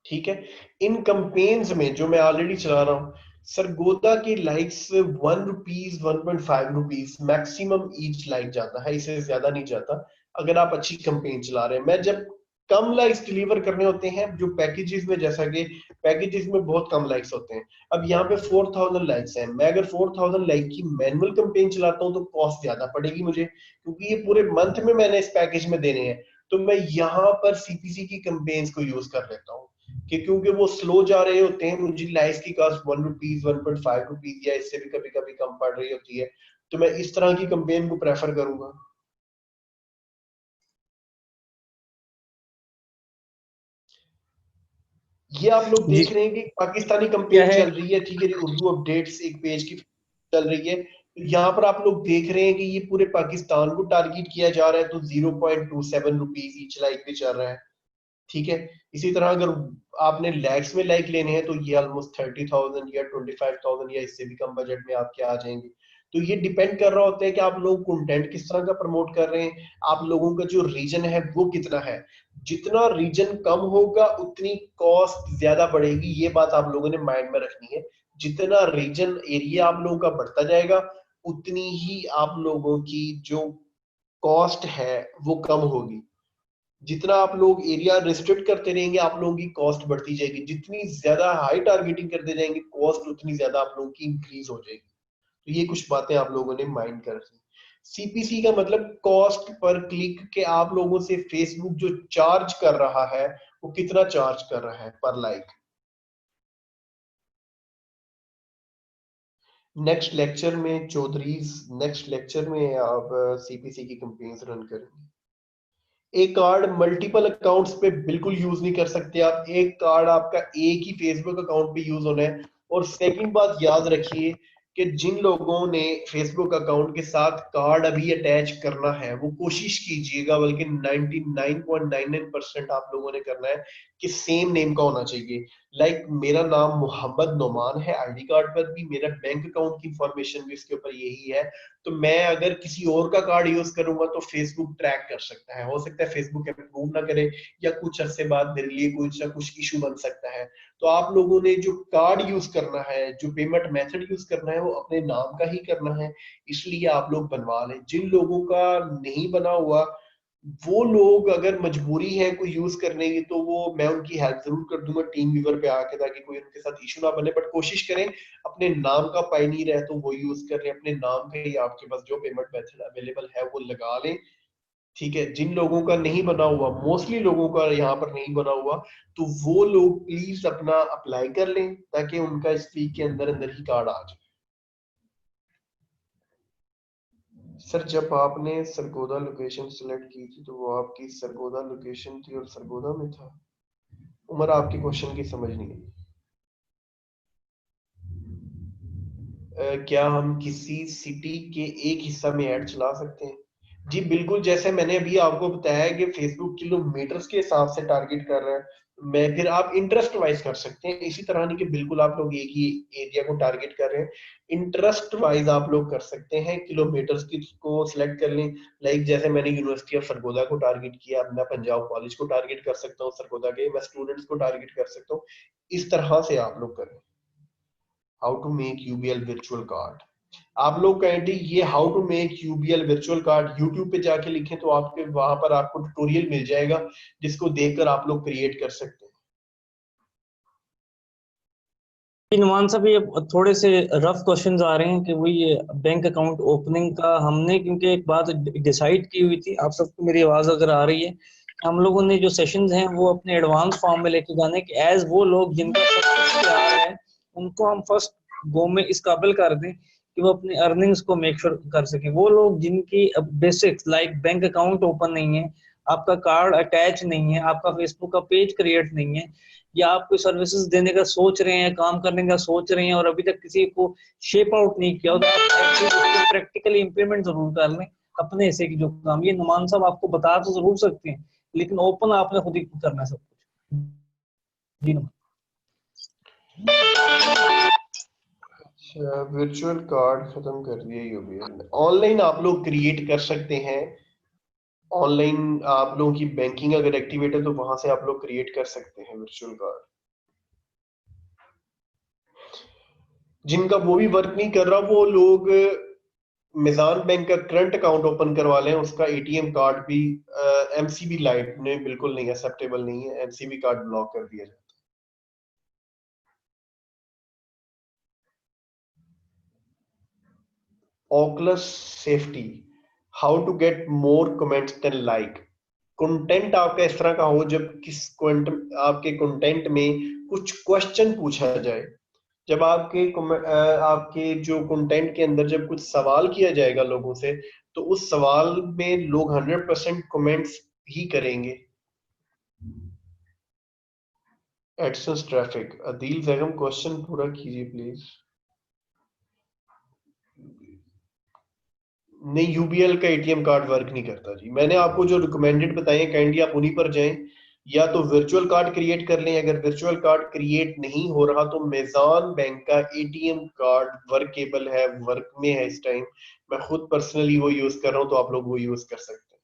Speaker 1: ठीक है, इन कंपेन्स में जो मैं ऑलरेडी चला रहा हूँ, सरगोदा की likes 1 rupees 1.5 rupees maximum each like जाता है, इससे ज्यादा नहीं जाता अगर आप अच्छी कंपेन चला रहे हैं। मैं जब कम लाइक्स डिलीवर करने होते हैं जो पैकेजेस में, जैसा कि पैकेजेस में बहुत कम लाइक्स होते हैं, अब यहाँ पे 4000 लाइक्स हैं, मैं अगर 4000 लाइक की मैनुअल कंपेन चलाता हूँ तो कॉस्ट ज्यादा पड़ेगी मुझे, क्योंकि ये पूरे मंथ में मैंने इस पैकेज में देने हैं। तो मैं यहाँ पर सीपीसी की कंपेन्स को यूज कर लेता हूँ कि क्योंकि वो स्लो जा रहे होते हैं, मुझे लाइक्स की कॉस्ट 1 रुपीज 1.5 रुपीज या इससे भी कभी कभी कम पड़ रही होती है, तो मैं इस तरह की कंपेन को प्रेफर करूंगा। ये आप लोग
Speaker 2: जी
Speaker 1: देख रहे हैं कि पाकिस्तानी
Speaker 2: क्या
Speaker 1: कंपेन
Speaker 2: है।
Speaker 1: चल रही है, ठीक है जी, उर्दू अपडेट्स एक पेज की चल रही है, तो यहाँ पर आप लोग देख रहे हैं कि ये पूरे पाकिस्तान को टारगेट किया जा रहा है, तो 0.27 रुपीज ईच लाइक भी चल रहा है। ठीक है, इसी तरह अगर आपने लैक्स में लाइक लेने हैं तो ये ऑलमोस्ट 30,000 या 25,000 या इससे भी कम बजट में आपके आ जाएंगे। तो ये डिपेंड कर रहा होता है कि आप लोग कंटेंट किस तरह का प्रमोट कर रहे हैं, आप लोगों का जो रीजन है वो कितना है। जितना रीजन कम होगा उतनी कॉस्ट ज्यादा बढ़ेगी, ये बात आप लोगों ने माइंड में रखनी है। जितना रीजन एरिया आप लोगों का बढ़ता जाएगा, उतनी ही आप लोगों की जो कॉस्ट है वो कम होगी। जितना आप लोग एरिया रिस्ट्रिक्ट करते रहेंगे, आप लोगों की कॉस्ट बढ़ती जाएगी, जितनी ज्यादा हाई टारगेटिंग करते जाएंगे कॉस्ट उतनी ज्यादा आप लोगों की इंक्रीज हो जाएगी। तो ये कुछ बातें आप लोगों ने माइंड कर रखी। सीपीसी का मतलब कॉस्ट पर क्लिक के आप लोगों से फेसबुक जो चार्ज कर रहा है वो कितना चार्ज कर रहा है पर लाइक। नेक्स्ट लेक्चर में चौधरीज, नेक्स्ट लेक्चर में आप सीपीसी की कंपेन्स रन करेंगे। एक कार्ड मल्टीपल अकाउंट्स पे बिल्कुल यूज नहीं कर सकते आप, एक कार्ड आपका एक ही फेसबुक अकाउंट पे यूज होना है। और सेकंड बात याद रखिए कि जिन लोगों ने फेसबुक अकाउंट के साथ कार्ड अभी अटैच करना है वो कोशिश कीजिएगा, बल्कि 99.99% आप लोगों ने करना है कि सेम नेम का होना चाहिए। लाइक मेरा नाम मोहम्मद नोमान है, आईडी कार्ड पर भी, मेरा बैंक अकाउंट की इंफॉर्मेशन भी इसके ऊपर यही है। तो मैं अगर किसी और का कार्ड यूज करूंगा तो फेसबुक ट्रैक कर सकता है, हो सकता है फेसबुक अप्रूव ना करे या कुछ अरसे बाद मेरे लिए कुछ ना कुछ इशू बन सकता है। तो आप लोगों ने जो कार्ड यूज करना है, जो पेमेंट मेथड यूज करना है, वो अपने नाम का ही करना है। इसलिए आप लोग बनवा लें। जिन लोगों का नहीं बना हुआ, वो लोग अगर मजबूरी है कोई यूज करने की, तो वो मैं उनकी हेल्प जरूर कर दूंगा टीम व्यूवर पे आके, ताकि कोई उनके साथ इशू ना बने। बट कोशिश करें अपने नाम का पायनीर है तो वो यूज कर लें, अपने नाम का ही आपके पास जो पेमेंट मेथड अवेलेबल है वो लगा लें। ठीक है, जिन लोगों का नहीं बना हुआ, मोस्टली लोगों का यहाँ पर नहीं बना हुआ, तो वो लोग प्लीज अपना अप्लाई कर लें ताकि उनका इस वीक के अंदर अंदर ही कार्ड आ जाए। सर जब आपने सरगोदा लोकेशन सेलेक्ट की थी तो वो आपकी सरगोदा लोकेशन थी और सरगोदा में था? उमर आपके क्वेश्चन की समझ नहीं आई। क्या हम किसी सिटी के एक हिस्सा में ऐड चला सकते हैं? जी बिल्कुल, जैसे मैंने अभी आपको बताया कि फेसबुक किलोमीटर्स के हिसाब से टारगेट कर रहा है, मैं फिर आप इंटरेस्ट वाइज कर सकते हैं। इसी तरह नहीं कि बिल्कुल आप लोग एक ही एरिया को टारगेट कर रहे हैं, इंटरेस्ट वाइज आप लोग कर सकते हैं। किलोमीटर्स की को सिलेक्ट कर लें। लाइक जैसे मैंने यूनिवर्सिटी ऑफ सरगोदा को टारगेट किया, मैं पंजाब कॉलेज को टारगेट कर सकता हूँ सरगोदा के, मैं स्टूडेंट्स को टारगेट कर सकता हूँ। इस तरह से आप लोग करें। How to make UBL virtual card. आप लोग कहेंगे ये how to make UBL virtual card YouTube पे जाके लिखें तो आपके वहां पर आपको ट्यूटोरियल मिल जाएगा जिसको देखकर आप लोग क्रिएट कर सकते हैं।
Speaker 2: नुमान साहब ये थोड़े से रफ क्वेश्चंस आ रहे हैं कि वही ये बैंक अकाउंट ओपनिंग का हमने क्योंकि एक बात डिसाइड की हुई थी, आप सबको मेरी आवाज अगर आ रही है, हम लोगों ने जो सेशंस हैं वो अपने एडवांस फॉर्म में लेके जाने कि एज वो लोग जिनका सब कुछ तैयार है उनको हम फर्स्ट गो में इस काबिल कर दें कि वो अपनी अर्निंग्स को मेक श्योर कर सकें। वो लोग जिनकी basics like bank account open नहीं है, आपका कार्ड अटैच नहीं है, आपका फेसबुक का पेज क्रिएट नहीं है, या आप कोई सर्विसेज देने का सोच रहे हैं, काम करने का सोच रहे हैं और अभी तक किसी को शेप आउट नहीं किया, तो आप प्रैक्टिकली इंप्लीमेंट जरूर कर लें अपने हिस्से की जो काम। ये नुमान साहब आपको बता तो जरूर सकते हैं लेकिन ओपन आपने खुद ही करना है सब कुछ। जी नुमान।
Speaker 1: अच्छा, वर्चुअल कार्ड खत्म कर दिया यूबीएल। ऑनलाइन आप लोग क्रिएट कर सकते हैं, ऑनलाइन आप लोगों की बैंकिंग अगर एक्टिवेट है तो वहां से आप लोग क्रिएट कर सकते हैं वर्चुअल कार्ड। जिनका वो भी वर्क नहीं कर रहा वो लोग मिजान बैंक का करंट अकाउंट ओपन करवा लें, उसका एटीएम कार्ड भी एमसीबी लाइट में बिल्कुल नहीं एक्सेप्टेबल नहीं है, एमसीबी कार्ड ब्लॉक कर दिया जाए। Oculus Safety, how to get more comments than like। Content आपका इस तरह का हो जब आपके कंटेंट में कुछ क्वेश्चन पूछा जाए, जब आपके जो कंटेंट के अंदर जब कुछ सवाल किया जाएगा लोगों से तो उस सवाल में लोग 100% कमेंट्स ही करेंगे। एडसेंस ट्रैफिक, अदील बेगम क्वेश्चन पूरा कीजिए प्लीज। नहीं, यूबीएल का एटीएम कार्ड वर्क नहीं करता जी। मैंने आपको जो रिकमेंडेड बताए काइंडली आप उन्हीं पर जाएं, या तो वर्चुअल कार्ड क्रिएट कर लें, अगर वर्चुअल कार्ड क्रिएट नहीं हो रहा तो मेजान बैंक का एटीएम कार्ड वर्केबल है, वर्क में है इस टाइम। मैं खुद पर्सनली वो यूज कर रहा हूं तो आप लोग वो यूज कर सकते हैं।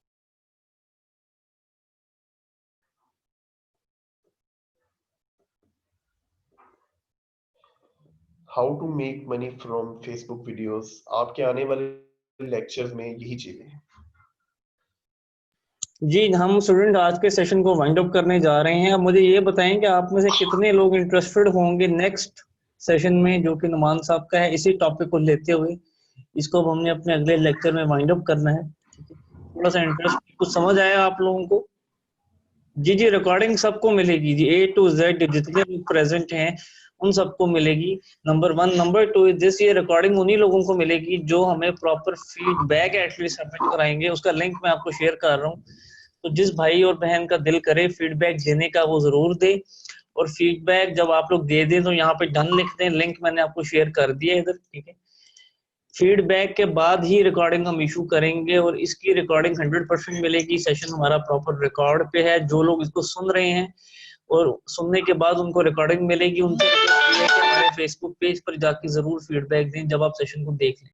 Speaker 1: How to make money from Facebook videos, आपके आने वाले लेक्चर्स में यही चीजें हैं।
Speaker 2: जी हम स्टूडेंट आज के सेशन को वाइंड अप करने जा रहे हैं। अब मुझे ये बताएं कि आप में से कितने लोग इंटरेस्टेड होंगे नेक्स्ट सेशन में जो कि नुमान साहब का है, इसी टॉपिक को लेते हुए। इसको अब हमने अपने अगले लेक्चर में वाइंड अप करना है। थोड़ा सा इंटरेस्ट, कुछ समझ आया आप लोगों को? जी जी, रिकॉर्डिंग सबको मिलेगी जी, A to Z जितने लोग प्रेजेंट हैं उन सबको मिलेगी। नंबर 1। नंबर 2 दिस, ये रिकॉर्डिंग उन्हीं लोगों को मिलेगी जो हमें प्रॉपर फीडबैक एटलीस्ट सबमिट कराएंगे। उसका लिंक मैं आपको शेयर कर रहा हूँ, तो जिस भाई और बहन का दिल करे फीडबैक देने का वो जरूर दे। और फीडबैक जब आप लोग दे दें तो यहाँ पे डन लिख दें, लिंक मैंने आपको शेयर कर दिया इधर, ठीक है। फीडबैक के बाद ही रिकॉर्डिंग हम इशू करेंगे और इसकी रिकॉर्डिंग 100% मिलेगी। सेशन हमारा प्रॉपर रिकॉर्ड पे है, जो लोग इसको सुन रहे हैं और सुनने के बाद उनको रिकॉर्डिंग मिलेगी, उनसे हमारे फेसबुक पेज पर जाके जरूर फीडबैक दें जब आप सेशन को देख लें।